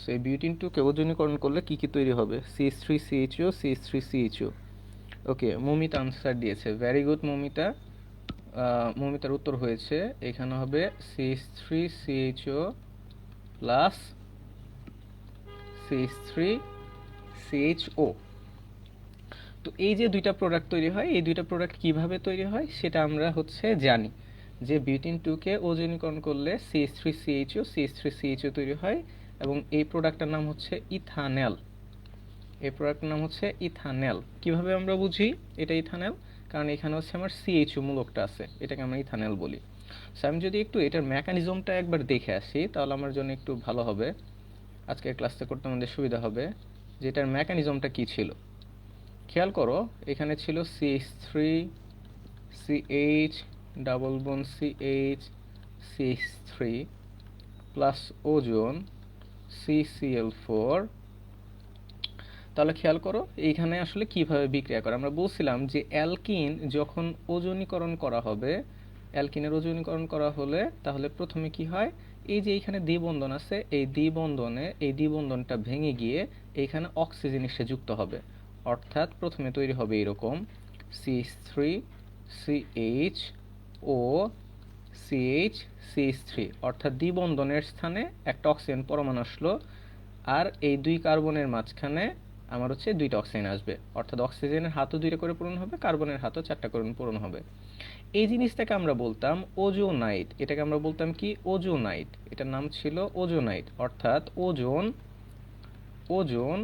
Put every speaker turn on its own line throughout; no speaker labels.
So এই butene টুকে ওজনীকরণ করলে কি কি তৈরি হবে? CH3CHO, CH3CHO। ওকে, মৌমিতা আনসার দিয়েছে, ভেরি গুড মৌমিতা। মৌমিতার উত্তর হয়েছে এখানে হবে CH3CHO প্লাস CH3CHO। তো এই যে দুইটা প্রোডাক্ট তৈরি হয়, এই দুইটা প্রোডাক্ট কিভাবে তৈরি হয় সেটা আমরা জানি যে বিউটিন টুকে ওজনীকরণ করলে CH3CHO তৈরি হয় এবং এই প্রোডাক্টটার নাম হচ্ছে ইথানেল। এই প্রোডাক্টের নাম হচ্ছে ইথানেল। কিভাবে আমরা বুঝি এটা ইথানেল? কারণ এখানে হচ্ছে আমার CHO মূলকটা আছে, এটাকে আমরা ইথানেল বলি। সো আমি যদি একটু এটার মেকানিজমটা একবার দেখে আসি তাহলে আমার জন্য একটু ভালো হবে, আজকের ক্লাসটা করতে আমাদের সুবিধা হবে যে এটার মেকানিজমটা কী ছিল। খেয়াল করো, এখানে ছিল CH3CH double bond CH3 plus ozone CCl4। তাহলে খেয়াল করো এইখানে আসলে কিভাবে বিক্রিয়া করে। আমরা বলছিলাম যে অ্যালকিন যখন ওজনীকরণ করা হবে, অ্যালকিনের ওজনীকরণ করা হলে তাহলে প্রথমে কি হয়, এই যে এইখানে দ্বিবন্ধন আছে, এই দ্বিবন্ধনটা ভেঙে গিয়ে এইখানে অক্সিজেন এসে যুক্ত হবে। অর্থাৎ প্রথমে তৈরি হবে এরকম CH3CHO CH অর্থাৎ দ্বিবন্ধনের স্থানে একটা অক্সিজেন পরমাণু আসলো, আর এই দুই কার্বনের মাঝখানে আমার দুইটা অক্সিজেন আসবে। অর্থাৎ অক্সিজেনের হাতও দুইটা করে পূরণ হবে, কার্বনের হাতও চারটা করে পূরণ হবে। এই জিনিসটাকে আমরা বলতাম ওজোনাইট। এটাকে আমরা বলতাম কি? ওজোনাইট। এটার নাম ছিল ওজোনাইট। অর্থাৎ ওজোন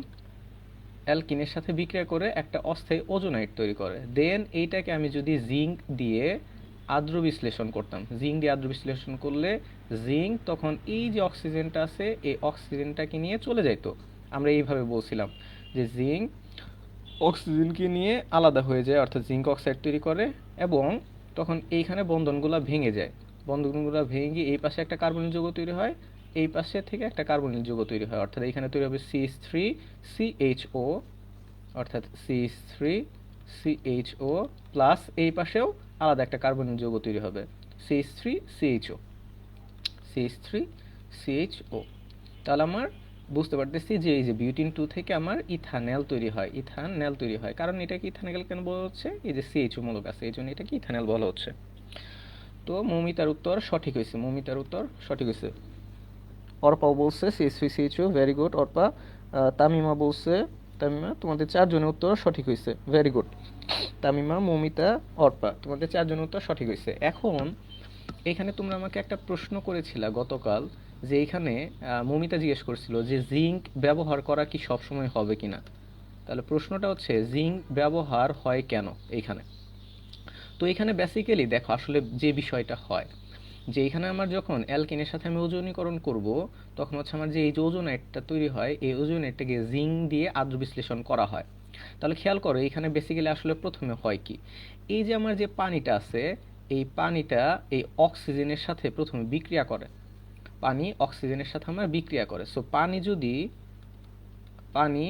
অ্যালকিনের সাথে বিক্রিয়া করে একটা অস্থায়ী ওজোনাইট তৈরি করে। দেন এইটাকে আমি যদি জিঙ্ক দিয়ে আদ্র বিশ্লেষণ করতাম, জিঙ্ক দিয়ে আদ্র বিশ্লেষণ করলে জিঙ্ক তখন এই যে অক্সিজেনটা আছে এই অক্সিজেনটাকে নিয়ে চলে যাইতো। আমরা এইভাবে বলছিলাম যে জিঙ্ক অক্সিজেনকে নিয়ে আলাদা হয়ে যায়, অর্থাৎ জিঙ্ক অক্সাইড তৈরি করে, এবং তখন এইখানে বন্ধনগুলো ভেঙে যায়। বন্ধনগুলো ভেঙে গিয়ে এই পাশে একটা কার্বনিক যৌগ তৈরি হয়, এই পাশে থেকে একটা কার্বনিক যৌগ তৈরি হয়। অর্থাৎ এইখানে তৈরি হবে CH3CHO, অর্থাৎ CH3CHO প্লাস এই পাশেও আলাদা একটা কার্বনিক যৌগ তৈরি হবে, CH3CHO। তাহলে আমার বুঝতে পারতেছি যে এই যে বিউটিন 2 থেকে আমার ইথানেল তৈরি হয়। কারণ এটাকে ইথানেল কেন বলা হচ্ছে? এই যে CHO মূলক আছে, এই জন্য এটাকে ইথানেল বলা হচ্ছে। তো মৌমিতার উত্তর সঠিক হয়েছে। অর্পাও বলছে CH3CHO, very good Arpa. Tamima বলছে, তামিমা তোমাদের চারজনের উত্তর সঠিক হয়েছে, ভেরি গুড। তামিমা, মৌমিতা, অর্পা, তোমাদের চারজনের উত্তর সঠিক হয়েছে। এখন এখানে তোমরা আমাকে একটা প্রশ্ন করেছিলা গতকাল, যে এখানে মৌমিতা জিজ্ঞেস করছিল যে জিঙ্ক ব্যবহার করা কি সবসময় হবে কিনা। তাহলে প্রশ্নটা হচ্ছে জিঙ্ক ব্যবহার হয় কেন এইখানে। তো এখানে বেসিক্যালি দেখো আসলে যে বিষয়টা হয় যে এখানে আমার যখন অ্যালকিনের সাথে আমি ওজনীকরণ করব, তখন আমার যে এই যে ওজোনাইটটা তৈরি হয়, এই ওজোনাইটটাকে জিঙ্ক দিয়ে আদ্র বিশ্লেষণ করা হয়। তাহলে খেয়াল করো এখানে বেসিক্যালি আসলে প্রথমে হয় কি, এই যে আমার যে পানিটা আছে, এই পানিটা এই অক্সিজেনের সাথে প্রথমে বিক্রিয়া করে। পানি অক্সিজেনের সাথে আমার বিক্রিয়া করে। সো পানি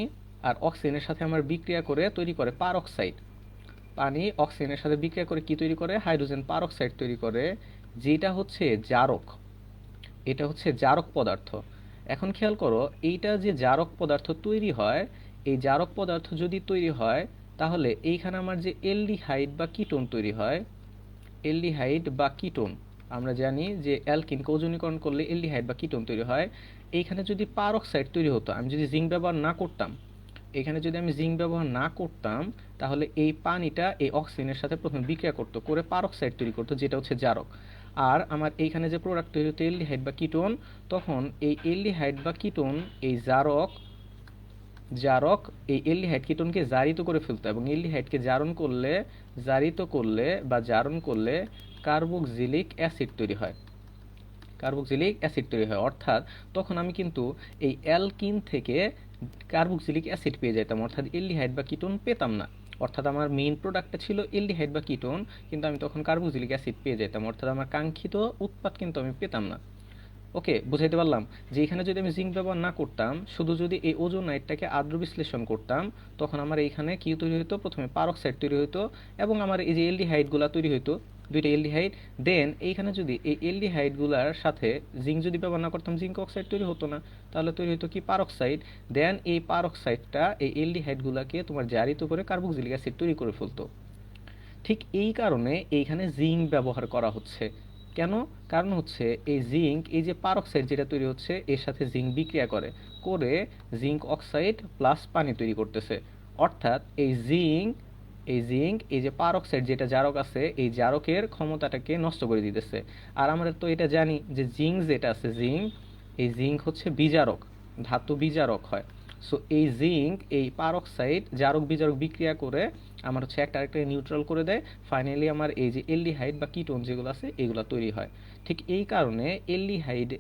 আর অক্সিজেনের সাথে আমার বিক্রিয়া করে তৈরি করে পারঅক্সাইড। পানি অক্সিজেনের সাথে বিক্রিয়া করে কি তৈরি করে? হাইড্রোজেন পারঅক্সাইড তৈরি করে, যেটা জারক। এটা জারক পদার্থ। এখন খেয়াল করো, এইটা যে জারক পদার্থ তৈরি হয়, এই জারক পদার্থ যদি তৈরি হয় তাহলে এইখানে আমার যে এলডিহাইড বা কিটোন তৈরি হয়, এলডিহাইড বা কিটোন, আমরা জানি যে অ্যালকিনকে ওজনীকরণ করলে এলডিহাইড বা কিটোন তৈরি হয়। এইখানে যদি পারঅক্সাইড তৈরি হতো, আমি যদি জিঙ্ক ব্যবহার না করতাম, তাহলে এই পানিটা এই অক্সিজেনের সাথে প্রথমে বিক্রিয়া করতো, করে পারঅক্সাইড তৈরি করতো, যেটা জারক। আর আমার এইখানে যে প্রোডাক্ট তৈরি হতো এলডিহাইড বা কিটোন, তখন এই এলডিহাইড বা কিটোন এই জারক জারক এই এলডিহাইড কিটোনকে জারিত করে ফেলতো, এবং এলডিহাইডকে জারণ করলে কার্বক্সিলিক অ্যাসিড তৈরি হয়। অর্থাৎ তখন আমি কিন্তু এই অ্যালকিন থেকে কার্বক্সিলিক অ্যাসিড পেয়ে যেতাম, অর্থাৎ এলডিহাইড বা কিটোন পেতাম না। অর্থাৎ আমার মেইন প্রোডাক্টটা ছিল এলডিহাইড বা কিটোন, কিন্তু আমি তখন কার্বক্সিলিক অ্যাসিড পেয়ে যেতাম, অর্থাৎ আমার কাঙ্ক্ষিত উৎপাদ কিন্তু আমি পেতাম না। ওকে, বুঝাইতে পারলাম যে এখানে যদি আমি জিঙ্ক ব্যবহার না করতাম, শুধু যদি এই ওজোনাইটটাকে আদ্র বিশ্লেষণ করতাম, তখন আমার এইখানে কি তৈরি হতো? প্রথমে পারঅক্সাইড তৈরি হতো, এবং আমার এই যে এলডিহাইডগুলো তৈরি হতো, দুইটা এলডিহাইড। দেন এইখানে যদি এই এলডিহাইডগুলোর সাথে জিঙ্ক যদি ব্যবহার না করতাম, জিঙ্ক অক্সাইড তৈরি হতো না, তাহলে তৈরি হতো কি পারক্সাইড। দেন এই পারক্সাইডটা এই এলডিহাইডগুলোকে তোমার জারিত করে কার্বক্সিলিক অ্যাসিড তৈরি করে ফেলতো। ঠিক এই কারণে এইখানে জিঙ্ক ব্যবহার করা হচ্ছে। কেন? কারণ হচ্ছে এই জিঙ্ক, এই যে পারক্সাইড যেটা তৈরি হচ্ছে এর সাথে জিঙ্ক বিক্রিয়া করে করে জিঙ্ক অক্সাইড প্লাস পানি তৈরি করতেছে। অর্থাৎ এই জিঙ্ক এই যে পারক্সাইড যেটা জারক আছে, এই জারকের ক্ষমতাটাকে নষ্ট করে দিতেছে। আর আমরা তো এটা জানি যে জিঙ্ক যেটা আছে, এই জিঙ্ক হচ্ছে বিজারক, ধাতু বিজারক হয়। সো এই জিঙ্ক এই পারক্সাইড জারক বিজারক বিক্রিয়া করে আমার হচ্ছে একটা আরেকটাকে নিউট্রাল করে দেয়। ফাইনালি আমার এই যে এলডিহাইড বা কিটোন যেগুলো আছে এগুলো তৈরি হয়। ঠিক এই কারণে এলডিহাইড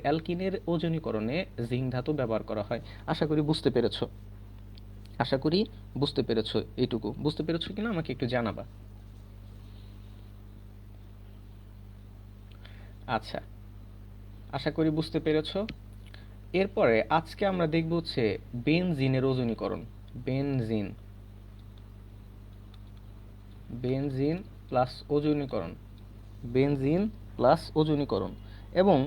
অ্যালকিনের ওজনীকরণে জিঙ্ক ধাতু ব্যবহার করা হয়। আশা করি বুঝতে পেরেছো। আশা করি বুঝতে পেরেছো। এইটুকু বুঝতে পেরেছো কিনা আমাকে একটু জানাবা। আচ্ছা, আশা করি বুঝতে পেরেছো। এরপরে আজকে আমরা দেখব হচ্ছে বেনজিনের ওজনীকরণ। বেনজিন বেনজিন প্লাস ওজনীকরণ। বেনজিন প্লাস ওজনীকরণ। এবং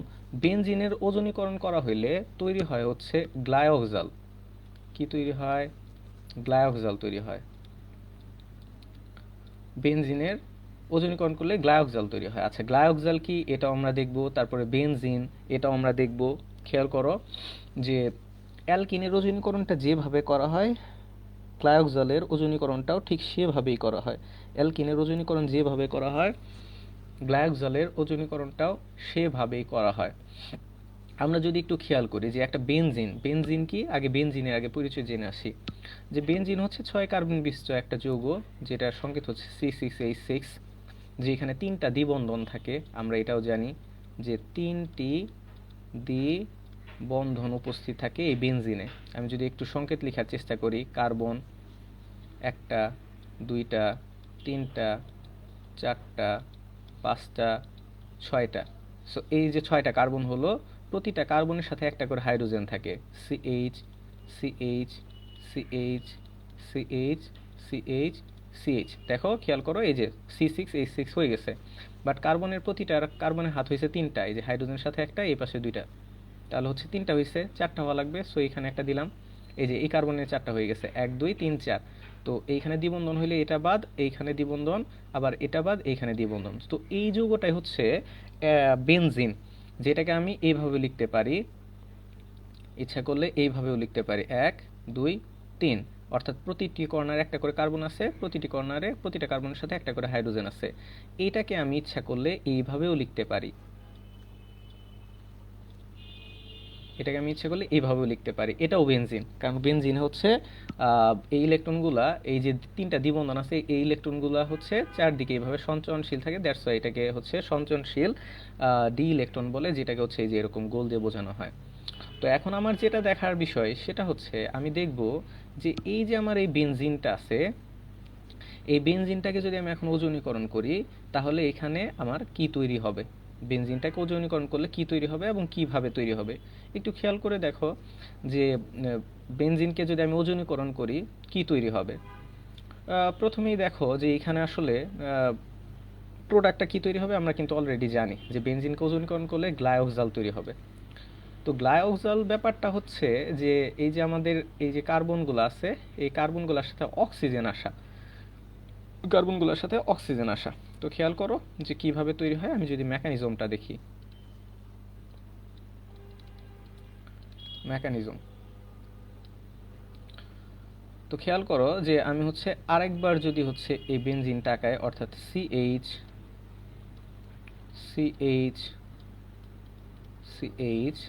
বেনজিনের ওজনীকরণ করা হইলে তৈরি হয় হচ্ছে গ্লাইওক্সাল। কি তৈরি হয়? গ্লাইওক্সাল তৈরি হয়। বেনজিনের ওজনীকরণ করলে গ্লাইওক্সাল তৈরি হয়। আচ্ছা, গ্লাইওক্সাল কি এটাও আমরা দেখব, তারপরে বেনজিন এটাও আমরা দেখব। খেয়াল করো যে অ্যালকিনের ওজনীকরণটা যেভাবে করা হয়, গ্লাইওক্সালের ওজনীকরণটাও ঠিক সেভাবেই করা হয়। অ্যালকিনের ওজনীকরণ যেভাবে করা হয়, গ্লাইওক্সালের ওজনীকরণটাও সেভাবেই করা হয়। আমরা যদি একটু খেয়াল করি যে একটা বেনজিন কি, আগে বেনজিনের আগে পরিচয় জেনে আসি। যে বেনজিন হচ্ছে 6 কার্বন বিশিষ্ট একটা যৌগ, যেটার সংকেত হচ্ছে C6H6। যেখানে 3টা দ্বিবন্ধন থাকে, আমরা এটাও জানি যে 3টি দ্বিবন্ধন উপস্থিত থাকে এই বেনজিনে। আমি যদি একটু সংকেত লেখার চেষ্টা করি, কার্বন 1টা 2টা 3টা 4টা 5টা 6টা। সো এই যে 6টা কার্বন হলো, প্রতিটা কার্বনের সাথে একটা করে হাইড্রোজেন থাকে। CH CH CH CH CH CH। দেখো খেয়াল করো, এই যে C6H6 হয়ে গেছে। বাট কার্বনের প্রতিটা কার্বনের হাত হয়েছে 3টা, এই যে হাইড্রোজেনের সাথে একটা, এই পাশে 2টা, তাহলে হচ্ছে 3টা হয়েছে, 4টা হওয়া লাগবে। সো এখানে একটা দিলাম, এই যে এই কার্বনের 4টা হয়ে গেছে, 1 2 3 4। তো এইখানে দ্বিবন্ধন হইলে এটা বাদ, এইখানে দ্বিবন্ধন, আবার এটা বাদ, এইখানে দ্বিবন্ধন। তো এই যৌগটাই হচ্ছে বেনজিন, যেটাকে আমি এইভাবে লিখতে পারি, ইচ্ছা করলে এইভাবেও লিখতে পারি 1 2 3। অর্থাৎ প্রতিটি কর্নারে একটা করে কার্বন আছে, প্রতিটি কর্নারে প্রতিটা কার্বনের সাথে একটা করে হাইড্রোজেন আছে। এইটাকে আমি ইচ্ছা করলে এইভাবেও লিখতে পারি, এটাকে আমি ইচ্ছে করলে এইভাবেও লিখতে পারি। এটাও বেনজিন, কারণ বেনজিন হচ্ছে এই ইলেকট্রনগুলা, এই যে 3টা দ্বিবন্ধন আছে, এই ইলেকট্রনগুলা হচ্ছে চারদিকে এইভাবে সঞ্চয়নশীল থাকে। দ্যাটস ওয়াই এটাকে হচ্ছে সঞ্চয়নশীল ডি ইলেকট্রন বলে, যেটাকে হচ্ছে এই যে এরকম গোল দিয়ে বোঝানো হয়। তো এখন আমার যেটা দেখার বিষয় সেটা হচ্ছে আমি দেখব যে এই যে আমার এই বেনজিনটা আছে, এই বেনজিনটাকে যদি আমি এখন ওজনীকরণ করি, তাহলে এখানে আমার কি তৈরি হবে, বেনজিনটাকে ওজনীকরণ করলে কি তৈরি হবে এবং কিভাবে তৈরি হবে একটু খেয়াল করে দেখো। যে বেনজিনকে যদি আমি ওজনীকরণ করি কি তৈরি হবে। প্রথমেই দেখো যে এখানে আসলে প্রোডাক্টটা কি তৈরি হবে আমরা কিন্তু অলরেডি জানি যে বেনজিনকে ওজনীকরণ করলে গ্লাইওক্সাল তৈরি হবে। তো গ্লাইওক্সাল ব্যাপারটা হচ্ছে যে এই যে আমাদের এই যে কার্বনগুলো আছে, এই কার্বনগুলোর সাথে অক্সিজেন আসা। তো খেয়াল করো যে কিভাবে তৈরি হয়। আমি যদি মেকানিজমটা দেখি, মেকানিজম, তো খেয়াল করো যে আমি হচ্ছে আরেকবার যদি হচ্ছে এই বেনজিনটা আঁকাই, অর্থাৎ CH CH CH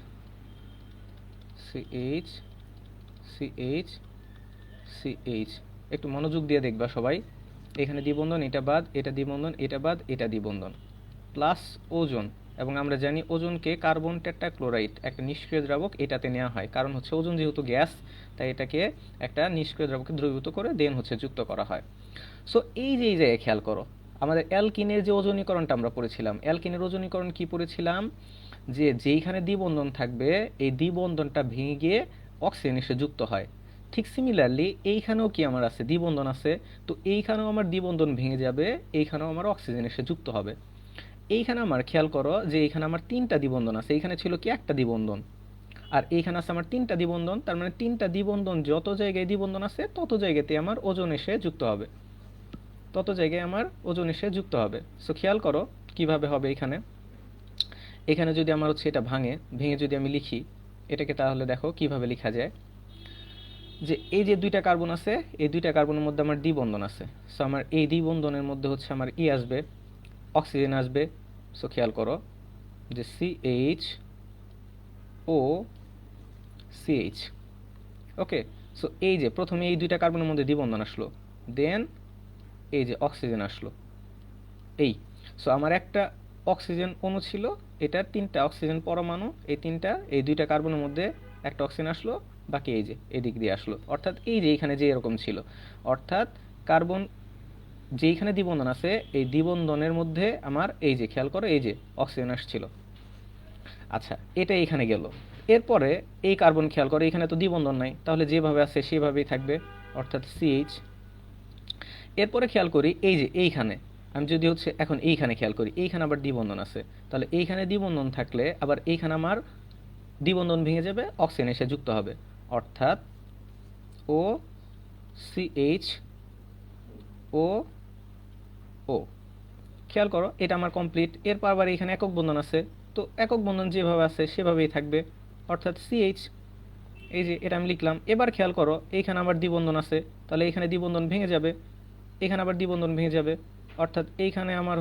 CH CH CH, একটু মনোযোগ দিয়ে দেখবা সবাই। এখানে দ্বিবন্ধন, এটা বাদ, এটা দ্বিবন্ধন, এটা বাদ, এটা দ্বিবন্ধন, প্লাস ওজন। এবং আমরা জানি ওজনকে কার্বন টেট্রাক্লোরাইড একটা নিষ্ক্রিয় দ্রাবক এটাতে নেওয়া হয়, কারণ হচ্ছে ওজন যেহেতু গ্যাস, তাই এটাকে একটা নিষ্ক্রিয় দ্রাবকে দ্রবীভূত করে দেন হচ্ছে যুক্ত করা হয়। সো এই যে এই জায়গায় খেয়াল করো, আমাদের অ্যালকিনের যে ওজনীকরণটা আমরা পড়েছিলাম, অ্যালকিনের ওজনীকরণ কি পড়েছিলাম, যে যেইখানে দ্বিবন্ধন থাকবে এই দ্বিবন্ধনটা ভেঙে গিয়ে অক্সিজেন এসে যুক্ত হয়। ঠিক সিমিলারলি এইখানেও কি আমার আছে, দ্বিবন্ধন আছে। তো এইখানেও আমার দ্বিবন্ধন ভেঙে যাবে, এইখানেও আমার অক্সিজেন এসে যুক্ত হবে। এইখানে আমার খেয়াল করো যে এইখানে আমার তিনটা দ্বিবন্ধন আছে, এইখানে ছিল কি একটা দ্বিবন্ধন, আর এইখানে আছে আমার তিনটা দ্বিবন্ধন। তার মানে তিনটা দ্বিবন্ধন যত জায়গায় দ্বিবন্ধন আছে তত জায়গাতে আমার ওজন এসে যুক্ত হবে, তত জায়গায় আমার ওজন এসে যুক্ত হবে। সো খেয়াল করো কিভাবে হবে। এখানে এখানে যদি আমার হচ্ছে এটা ভেঙে যদি আমি লিখি এটাকে, তাহলে দেখো কিভাবে লেখা যায়। যে এই যে দুইটা কার্বন আছে, এই দুইটা কার্বনের মধ্যে আমার দ্বিবন্ধন আছে। সো আমার এই দ্বিবন্ধনের মধ্যে হচ্ছে আমার ই আসবে, অক্সিজেন আসবে। সো খেয়াল করো যে CH ও CH। ওকে, সো এই যে প্রথমে এই দুইটা কার্বনের মধ্যে দ্বিবন্ধন আসলো, দেন এই যে অক্সিজেন আসলো। এই সো আমার একটা অক্সিজেন অণু ছিল, এটার তিনটা অক্সিজেন পরমাণু, এই তিনটা এই দুইটা কার্বনের মধ্যে একটা অক্সিজেন আসলো, বাকি এই যে এদিক দিয়ে আসলো। অর্থাৎ এই যে এখানে যে এরকম ছিল, অর্থাৎ কার্বন যেইখানে দ্বিবন্ধন আছে এই দ্বিবন্ধনের মধ্যে আমার এই যে খেয়াল করো এই যে অক্সিজেন আসছিল। আচ্ছা, এটা এইখানে গেল। এরপরে এই কার্বন খেয়াল করো এখানে তো দ্বিবন্ধন নাই, তাহলে যেভাবে আছে সেভাবেই থাকবে, অর্থাৎ CH। এরপরে খেয়াল করি এই যে এইখানে আমি যদি হচ্ছে এখন এইখানে খেয়াল করি এইখানে আবার দ্বিবন্ধন আছে, তাহলে এইখানে দ্বিবন্ধন থাকলে আবার এইখানে আমার দ্বিবন্ধন ভেঙে যাবে, অক্সিজেন এসে যুক্ত হবে, অর্থাৎ OCH ও। খেয়াল করো এটা আমার কমপ্লিট। এরপর আবার এখানে একক বন্ধন আছে, তো একক বন্ধন যেভাবে আছে সেভাবেই থাকবে, অর্থাৎ CH। এই যে এটা আমি লিখলাম। এবার খেয়াল করো এইখানে আবার দ্বিবন্ধন আছে, তাহলে এখানে দ্বিবন্ধন ভেঙে যাবে, এখানে আবার দ্বিবন্ধন ভেঙে যাবে, অর্থাৎ এইখানে আমার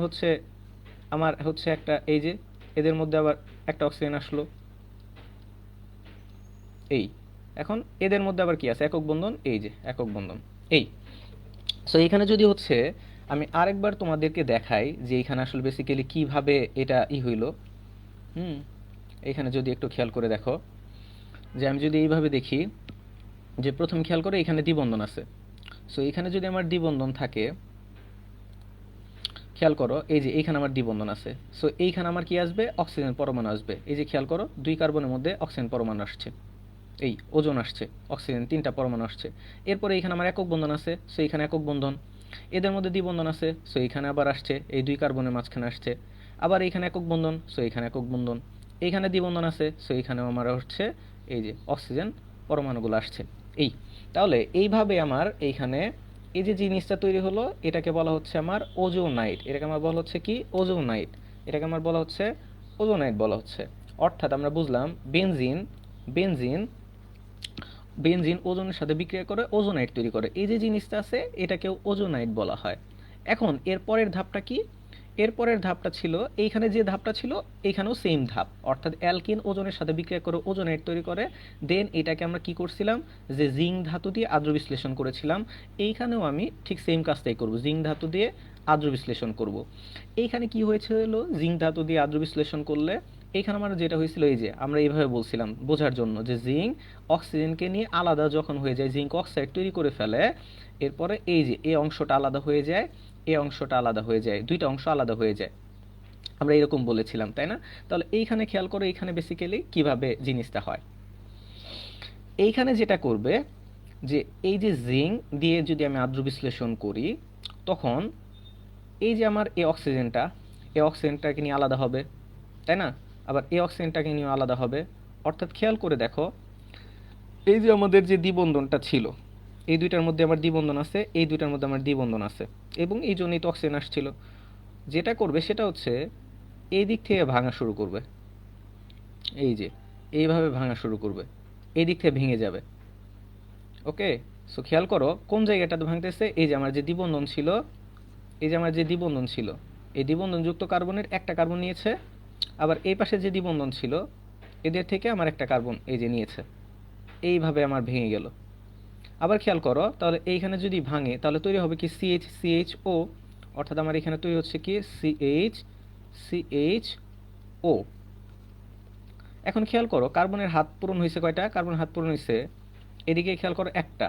হচ্ছে একটা এই যে এদের মধ্যে আবার একটা অক্সিজেন আসলো। এই এখন এদের মধ্যে আবার কি আছে, একক বন্ধন, এই যে একক বন্ধন। এই সো এখানে যদি হচ্ছে আমি আরেকবার তোমাদেরকে দেখাই যে এখানে আসলে বেসিক্যালি কিভাবে এটা হইলো। হুম, এখানে যদি একটু খেয়াল করে দেখো যে আমি যদি এইভাবে দেখি যে প্রথম খেয়াল করে এখানে দ্বিবন্ধন আছে। সো এখানে যদি আমার দ্বিবন্ধন থাকে, খেয়াল করো এই যে এইখানে আমার দ্বিবন্ধন আছে। সো এইখানে আমার কি আসবে, অক্সিজেন পরমাণু আসবে। এই যে খেয়াল করো দুই কার্বনের মধ্যে অক্সিজেন পরমাণু আসছে, এই ওজন আসছে, অক্সিজেন তিনটা পরমাণু আসছে। এরপরে এখানে আমার একক বন্ধন আছে, সো এখানে একক বন্ধন। এদের মধ্যে দ্বিবন্ধন আছে, সো এখানে আবার আসছে, এই দুই কার্বনের মাঝখানে আসছে। আবার এখানে একক বন্ধন, সো এখানে একক বন্ধন। এইখানে দ্বিবন্ধন আছে, সো এখানেও আমার হচ্ছে এই যে অক্সিজেন পরমাণুগুলো আসছে। এই তাহলে এইভাবে আমার এইখানে এই যে জিনিসটা তৈরি হলো এটাকে বলা হচ্ছে আমার ওজোনাইট। এটাকে আমার বলা হচ্ছে কি, ওজোনাইট। এটাকে আমার বলা হচ্ছে ওজোনাইট বলা হচ্ছে। অর্থাৎ আমরা বুঝলাম বেনজিন বেনজিন বেনজিন ওজনের সাথে বিক্রিয়া করে ওজোনাইট তৈরি করে, এই যে জিনিসটা আছে এটাকেও ওজোনাইট বলা হয়। এখন এর পরের ধাপটা কি, এর পরের ধাপটা ছিল এইখানে যে ধাপটা ছিল এইখানেও সেম ধাপ, অর্থাৎ অ্যালকিন ওজনের সাথে বিক্রিয়া করে ওজোনাইট তৈরি করে। দেন এটাকে আমরা কি করছিলাম, যে জিঙ্ক ধাতু দিয়ে আদ্র বিশ্লেষণ করেছিলাম। এইখানেও আমি ঠিক সেম কাজটাই করব, জিঙ্ক ধাতু দিয়ে আদ্র বিশ্লেষণ করব। এইখানে কি হয়েছিল, জিঙ্ক ধাতু দিয়ে আদ্র বিশ্লেষণ করলে এইখানে আমার যেটা হয়েছিল এই যে আমরা এইভাবে বলছিলাম বোঝার জন্য যে জিঙ্ক অক্সিজেনকে নিয়ে আলাদা যখন হয়ে যায়, জিঙ্ক অক্সাইড তৈরি করে ফেলে, এরপরে এই যে এই অংশটা আলাদা হয়ে যায়, এই অংশটা আলাদা হয়ে যায়, দুইটা অংশ আলাদা হয়ে যায়, আমরা এরকম বলেছিলাম তাই না। তাহলে এইখানে খেয়াল করো এইখানে বেসিক্যালি কিভাবে জিনিসটা হয়। এইখানে যেটা করবে যে এই যে জিঙ্ক দিয়ে যদি আমি আদ্র বিশ্লেষণ করি, তখন এই যে আমার এই অক্সিজেনটাকে নিয়ে আলাদা হবে তাই না, আবার এই অক্সিজেনটাকে নিয়ে আলাদা হবে। অর্থাৎ খেয়াল করে দেখো এই যে আমাদের যে দ্বিবন্ধনটা ছিল, এই দুইটার মধ্যে আমার দ্বিবন্ধন আছে, এই দুইটার মধ্যে আমার দ্বিবন্ধন আছে, এবং এই জন্যই তো অক্সিজেন আসছিল। যেটা করবে সেটা হচ্ছে এই দিক থেকে ভাঙা শুরু করবে, এই যে এইভাবে ভাঙা শুরু করবে, এই দিক থেকে ভেঙে যাবে। ওকে, সো খেয়াল করো কোন জায়গাটাতে ভাঙতেছে, এই যে আমার যে দ্বিবন্ধন ছিল, এই যে আমার যে দ্বিবন্ধন ছিল, এই দ্বিবন্ধনযুক্ত কার্বনের একটা কার্বন নিয়েছে, আবার এই পাশে যে দ্বিবন্ধন ছিল এদের থেকে আমার একটা কার্বন এই যে নিয়েছে, এইভাবে আমার ভেঙে গেল। আবার খেয়াল করো তাহলে এইখানে যদি ভাঙে তাহলে তৈরি হবে কি CH, CHO, অর্থাৎ আমার এখানে তৈরি হচ্ছে কি CH, CHO। এখন খেয়াল করো কার্বনের হাত পূরণ হয়েছে কয়টা, কার্বনের হাত পূরণ হয়েছে এদিকে খেয়াল করো একটা,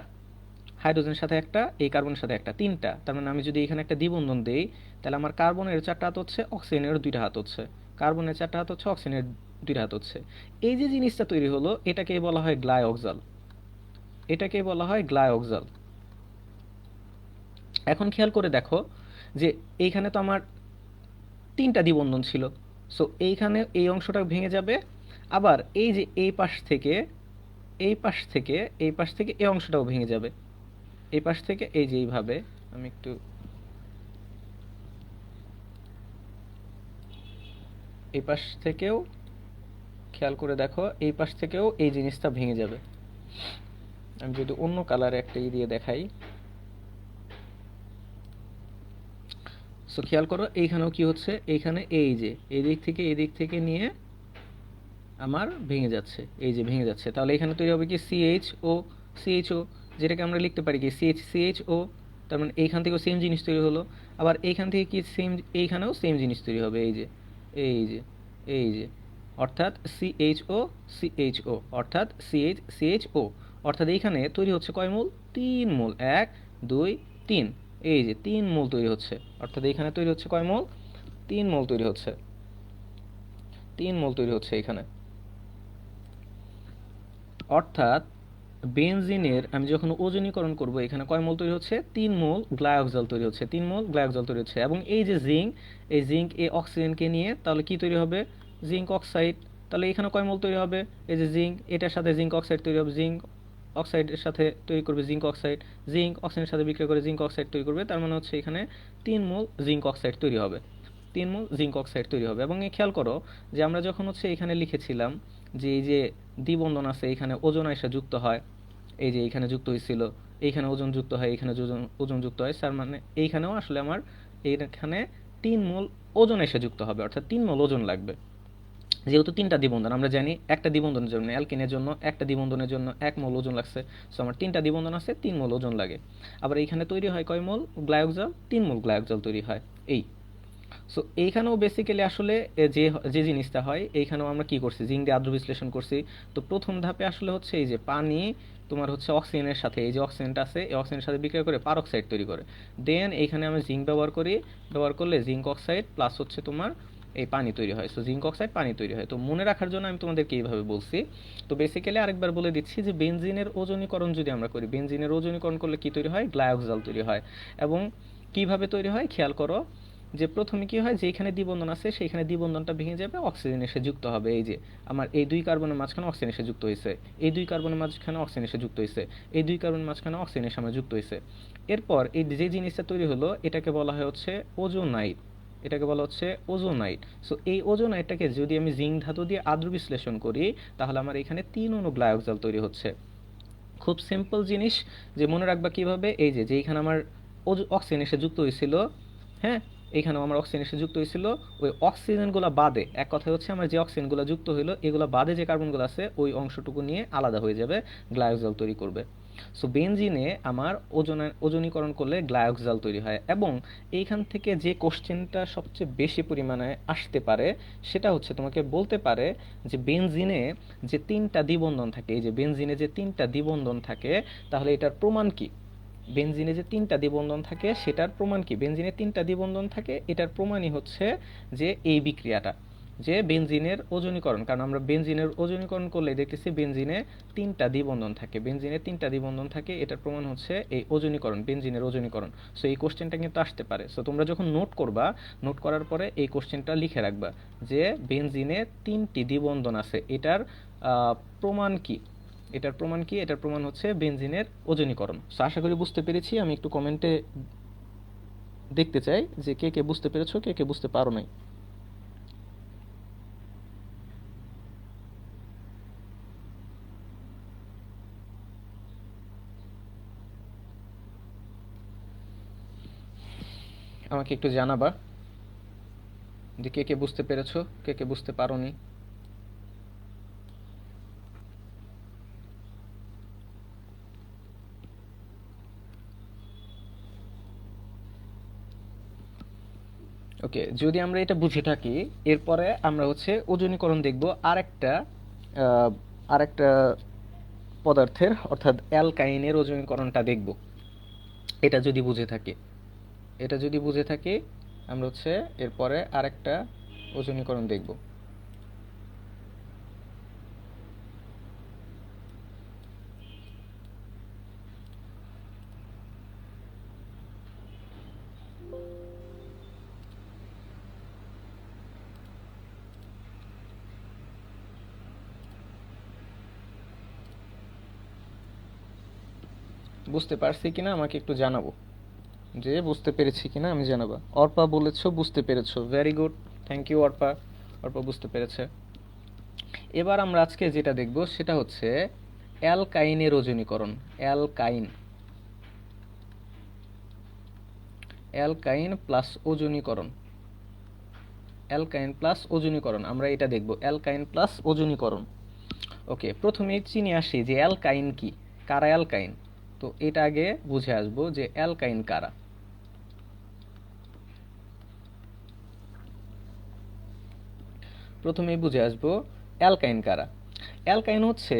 হাইড্রোজেনের সাথে একটা, এই কার্বনের সাথে একটা, তিনটা। তার মানে আমি যদি এখানে একটা দ্বিবন্ধন দেই তাহলে আমার কার্বনের চারটা হাত হচ্ছে, অক্সিজেনের দুইটা হাত হচ্ছে, কার্বনের চারটা হাত হচ্ছে, অক্সিজেনের দুইটা হাত হচ্ছে। এই যে জিনিসটা তৈরি হলো এটাকে বলা হয় গ্লাইঅক্সাল। এটাকে বলা হয় গ্লাইওক্সাল। এখন খেয়াল করে দেখো যে এইখানে তো আমার 3টা দ্বিবন্ধন ছিল, সো এইখানে এই অংশটা ভেঙে যাবে, আবার এই যে এই পাশ থেকে এই পাশ থেকে এই পাশ থেকে এই অংশটাও ভেঙে যাবে, এই পাশ থেকে এই যে এইভাবে, আমি একটু এই পাশ থেকেও খেয়াল করে দেখো, এই পাশ থেকেও এই জিনিসটা ভেঙে যাবে। আমি যদি অন্য কালারে একটা দিয়ে দেখাই, সো খেয়াল করো এইখানেও কি হচ্ছে, এইখানে এই যে এই দিক থেকে নিয়ে আমার ভেঙে যাচ্ছে, এই যে ভেঙে যাচ্ছে, তাহলে এখানে তৈরি হবে কি সিএইচও, যেটাকে আমরা লিখতে পারি কি সিএইচও। তার মানে এইখান থেকেও সেম জিনিস তৈরি হলো, আবার এইখান থেকে কি সেম, এইখানেও সেম জিনিস তৈরি হবে, এই যে এই যে এই যে অর্থাৎ সিএইচও অর্থাৎ সিএইচও অর্থাৎ এইখানে তৈরি হচ্ছে কয় মূল, 3 মূল, 1 2 3, এই যে 3 মূল তৈরি হচ্ছে, অর্থাৎ এইখানে তৈরি হচ্ছে কয় মূল, 3 মূল তৈরি হচ্ছে, 3 মূল তৈরি হচ্ছে এখানে। অর্থাৎ বেনজিনের আমি যখন ওজনীকরণ করব, এখানে কয় মোল তৈরি হচ্ছে, 3 মোল গ্লাইওক্সাল তৈরি হচ্ছে, 3 মোল গ্লাইওক্সাল তৈরি হচ্ছে। এবং এই যে জিঙ্ক, এই জিঙ্ক এই অক্সিজেনকে নিয়ে তাহলে কি তৈরি হবে, জিঙ্ক অক্সাইড। তাহলে এখানে কয় মোল তৈরি হবে, এই যে জিঙ্ক, এটার সাথে জিঙ্ক অক্সাইড তৈরি হবে, জিঙ্ক অক্সাইডের সাথে তৈরি করবে জিঙ্ক অক্সাইড, জিঙ্ক অক্সিজেনের সাথে বিক্রিয়া করে জিঙ্ক অক্সাইড তৈরি করবে, তার মানে হচ্ছে এখানে 3 মোল জিঙ্ক অক্সাইড তৈরি হবে, 3 মোল জিঙ্ক অক্সাইড তৈরি হবে। এবং খেয়াল করো যে আমরা যখন হচ্ছে এখানে লিখেছিলাম যে এই যে দ্বিবন্ধন আছে, এখানে ওজোন আয়সা যুক্ত হয়, এই যে এইখানে যুক্ত হয়েছিল, এইখানে ওজন যুক্ত হয়, এইখানে ওজন যুক্ত হয়, তার মানে এইখানেও আসলে আমার এইখানে 3 মোল ওজন এসে যুক্ত হবে, অর্থাৎ 3 মোল ওজন লাগবে। যেহেতু 3টা দ্বিবন্ধন, আমরা জানি একটা দ্বিবন্ধনের জন্য, অ্যালকিনের জন্য একটা দ্বিবন্ধনের জন্য 1 মোল ওজন লাগছে, সো আমার 3টা দ্বিবন্ধন আছে, 3 মোল ওজন লাগে। আবার এইখানে তৈরি হয় কয় মোল গ্লাইওক্সাল, 3 মোল গ্লাইওক্সাল তৈরি হয়। এই সো এইখানেও বেসিক্যালি আসলে যে যে জিনিসটা হয়, এইখানেও আমরা কি করছি, জিঙ্ক দিয়ে আদ্র বিশ্লেষণ করছি। তো প্রথম ধাপে আসলে হচ্ছে এই যে পানি তোমার হচ্ছে অক্সিজেনের সাথে, এই যে অক্সিজেনটা আছে এই অক্সিজেনের সাথে বিক্রিয়া করে পারক্সাইড তৈরি করে, দেন এইখানে আমরা জিঙ্ক ব্যবহার করি, ব্যবহার করলে জিঙ্ক অক্সাইড প্লাস হচ্ছে তোমার এই পানি তৈরি হয়, সো জিঙ্ক অক্সাইড পানি তৈরি হয়। তো মনে রাখার জন্য আমি তোমাদেরকে এইভাবে বলছি। তো বেসিক্যালি আরেকবার বলে দিচ্ছি যে বেনজিনের ওজনীকরণ যদি আমরা করি, বেনজিনের ওজনীকরণ করলে কি তৈরি হয়, গ্লাইওক্সাল তৈরি হয়। এবং কিভাবে তৈরি হয় খেয়াল করো, যে প্রথমে কি হয়, যেখানে দ্বিবন্ধন আছে সেইখানে দ্বিবন্ধনটা ভেঙে যাবে, অক্সিজেন এসে যুক্ত হবে, এই যে আমার এই 2 কার্বনের মাঝখানে অক্সিজেন এসে যুক্ত হয়েছে, এই 2 কার্বনের মাঝখানে অক্সিজেন এসে যুক্ত হয়েছে, এই 2 কার্বনের মাঝখানে অক্সিজেন এসে আমার যুক্ত হয়েছে। এরপর এই যে জিনিসটা তৈরি হলো এটাকে বলা হয় হচ্ছে ওজোনাইট, এটাকে বলা হচ্ছে ওজোনাইট। সো এই ওজোনাইটটাকে যদি আমি জিঙ্ক ধাতু দিয়ে আদ্র বিশ্লেষণ করি, তাহলে আমার এখানে 3 অণু গ্লাইওক্সাল তৈরি হচ্ছে। খুব সিম্পল জিনিস, যে মনে রাখবা কিভাবে, এই যে যেখানে আমার অক্সিজেন এসে যুক্ত হয়েছিল, হ্যাঁ, এইখানেও আমার অক্সিজেন এসে যুক্ত হয়েছিল, ওই অক্সিজেনগুলো বাদে, এক কথা হচ্ছে আমার যে অক্সিজেনগুলো যুক্ত হলো এগুলো বাদে যে কার্বনগুলো আছে ওই অংশটুকু নিয়ে আলাদা হয়ে যাবে, গ্লাইওক্সাল তৈরি করবে। সো বেনজিনে আমার ওজনীকরণ করলে গ্লাইওক্সাল তৈরি হয়। এবং এইখান থেকে যে কোশ্চেনটা সবচেয়ে বেশি পরিমাণে আসতে পারে সেটা হচ্ছে তোমাকে বলতে পারে যে বেনজিনে যে 3টা দ্বিবন্ধন থাকে, এই যে বেনজিনে যে 3টা দ্বিবন্ধন থাকে, তাহলে এটার প্রমাণ কি, বেনজিনে যে 3টা দ্বিবন্ধন থাকে সেটার প্রমাণ কি, বেনজিনে 3টা দ্বিবন্ধন থাকে এটার প্রমাণই হচ্ছে যে এই বিক্রিয়াটা, যে বেনজিনের ওজনীকরণ, কারণ আমরা বেনজিনের ওজনীকরণ করলে দেখতেছি বেনজিনে 3টা দ্বিবন্ধন থাকে, বেনজিনে 3টা দ্বিবন্ধন থাকে, এটার প্রমাণ হচ্ছে এই ওজনীকরণ, বেনজিনের ওজনীকরণ। সো এই কোশ্চেনটা কিন্তু আসতে পারে। সো তোমরা যখন নোট করবা, নোট করার পরে এই কোশ্চেনটা লিখে রাখবা যে বেনজিনে 3টি দ্বিবন্ধন আছে, এটার প্রমাণ কি, এটার প্রমাণ কি, এটার প্রমাণ হচ্ছে বেনজিনের ওজনীকরণ। সো আশা করি বুঝতে পেরেছি। আমি একটু কমেন্টে দেখতে চাই যে কে কে বুঝতে পেরেছো, কে কে বুঝতে পারো নাই। আমাকে একটু জানাবা যে কে কে বুঝতে পেরেছো, কে কে বুঝতে পারোনি। ওকে, যদি আমরা এটা বুঝে থাকি, এরপরে আমরা হচ্ছে ওজনীকরণ দেখব আরেকটা আহ, আরেকটা পদার্থের, অর্থাৎ অ্যালকাইনের ওজনীকরণটা দেখব। এটা যদি বুঝে থাকি, এটা যদি বুঝে থাকি আমরা হচ্ছে এরপরে আরেকটা ওজনীকরণ দেখব। বুঝতে পারছি কিনা আমাকে একটু জানাবো, যে বুঝতে পেরেছি কিনা আমি জানাবো। অর্পা বলেছো বুঝতে পেরেছো, very good, thank you Arpa. Arpa বুঝতে পেরেছে। এবার আমরা আজকে যেটা দেখব সেটা হচ্ছে অ্যালকাইনের ওজনীকরণ। অ্যালকাইন, অ্যালকাইন প্লাস ওজনীকরণ। অ্যালকাইন প্লাস ওজনীকরণ আমরা এটা দেখব, অ্যালকাইন প্লাস ওজনীকরণ। ওকে, প্রথমে চিনি আসি যে অ্যালকাইন কি, কারা অ্যালকাইন। তো এটা আগে বুঝে আসবো যে অ্যালকাইন কারা। প্রথমেই বুঝে আসবো অ্যালকাইন কারা। অ্যালকাইন হচ্ছে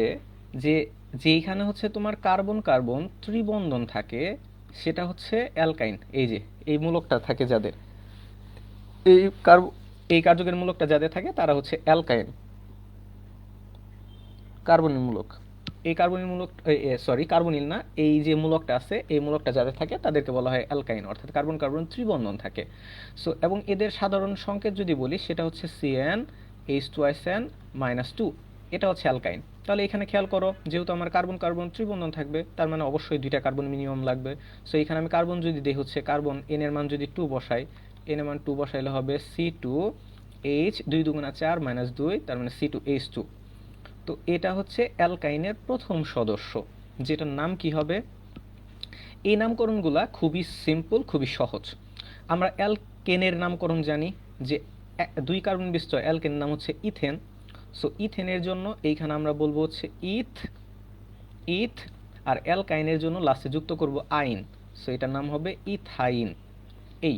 যে যেখানে হচ্ছে তোমার কার্বন কার্বন ত্রিবন্ধন থাকে সেটা হচ্ছে অ্যালকাইন। এই যে এই মূলকটা থাকে যাদের, এই এই কার্যকের মূলকটা যাদের থাকে তারা হচ্ছে অ্যালকাইন, কার্বনিল মূলক। এই কার্বনিল মূলক, সরি কার্বনিল না, এই যে মূলকটা আছে এই মূলকটা যাদের থাকে তাদেরকে বলা হয় অ্যালকাইন, অর্থাৎ কার্বন কার্বন ত্রিবন্ধন থাকে। সো এবং এদের সাধারণ সংকেত যদি বলি সেটা হচ্ছে CN H2SN -2, এটা হচ্ছে অ্যালকাইন। তাহলে এখানে খেয়াল করো, যেহেতু আমার কার্বন কার্বন ত্রিবন্ধন থাকবে তার মানে অবশ্যই দুইটা কার্বন মিনিমাম লাগবে। সো এখানে আমি কার্বন যদি দেই হচ্ছে কার্বন, এন এর মান যদি 2 বসাই, এন এর মান 2 বসাইলে হবে C2H 2 2 4 -2, তার মানে C2H2। তো এটা হচ্ছে অ্যালকাইনের প্রথম সদস্য, যেটার নাম কি হবে। এই নামকরণগুলা খুবই সিম্পল, খুবই সহজ। আমরা অ্যালকেনের নামকরণ জানি যে 2 কার্বন বিশিষ্ট অ্যালকেনের নাম হচ্ছে ইথেন। সো ইথেনের জন্য এইখানে আমরা বলবো হচ্ছে ইথ, আর অ্যালকাইনের জন্য লাস্টে যুক্ত করব আইন, সো এটার নাম হবে ইথাইন। এই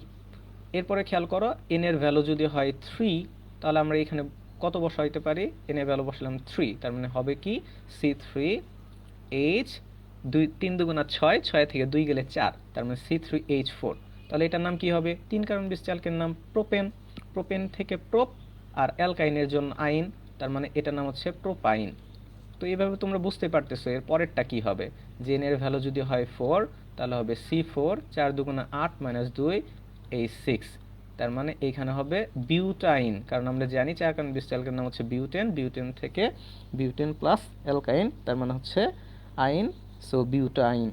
এরপরে খেয়াল করো, এন এর ভ্যালু যদি হয় 3, তাহলে আমরা এখানে কত বসাইতে পারি, এন এর ভ্যালু বসালাম 3, তার মানে হবে কি C3H 2 3 2 6, 6 থেকে 2 গেলে 4, তার মানে C3H4। তাহলে এটার নাম কি হবে, 3 কার্বন বিশিষ্ট অ্যালকেনের নাম প্রোপেন। প্রোপেন থেকে প্রোপ, আর অ্যালকাইনের জন্য আইন, তার মানে এটার নাম হচ্ছে প্রোপাইন। তো এইভাবে তোমরা বুঝতে পারতেছো এর পরেরটা কি হবে, যে এন এর ভ্যালু যদি হয় 4 তাহলে হবে C4 4 2 8 -2 H6, তার মানে এইখানে হবে বিউটাইন, কারণ আমরা জানি 4 কার্বন বিশিষ্ট অ্যালকেনের নাম হচ্ছে বিউটেন, বিউটেন থেকে বিউটেন প্লাস অ্যালকাইন, তার মানে হচ্ছে আইন, সো বিউটাইন।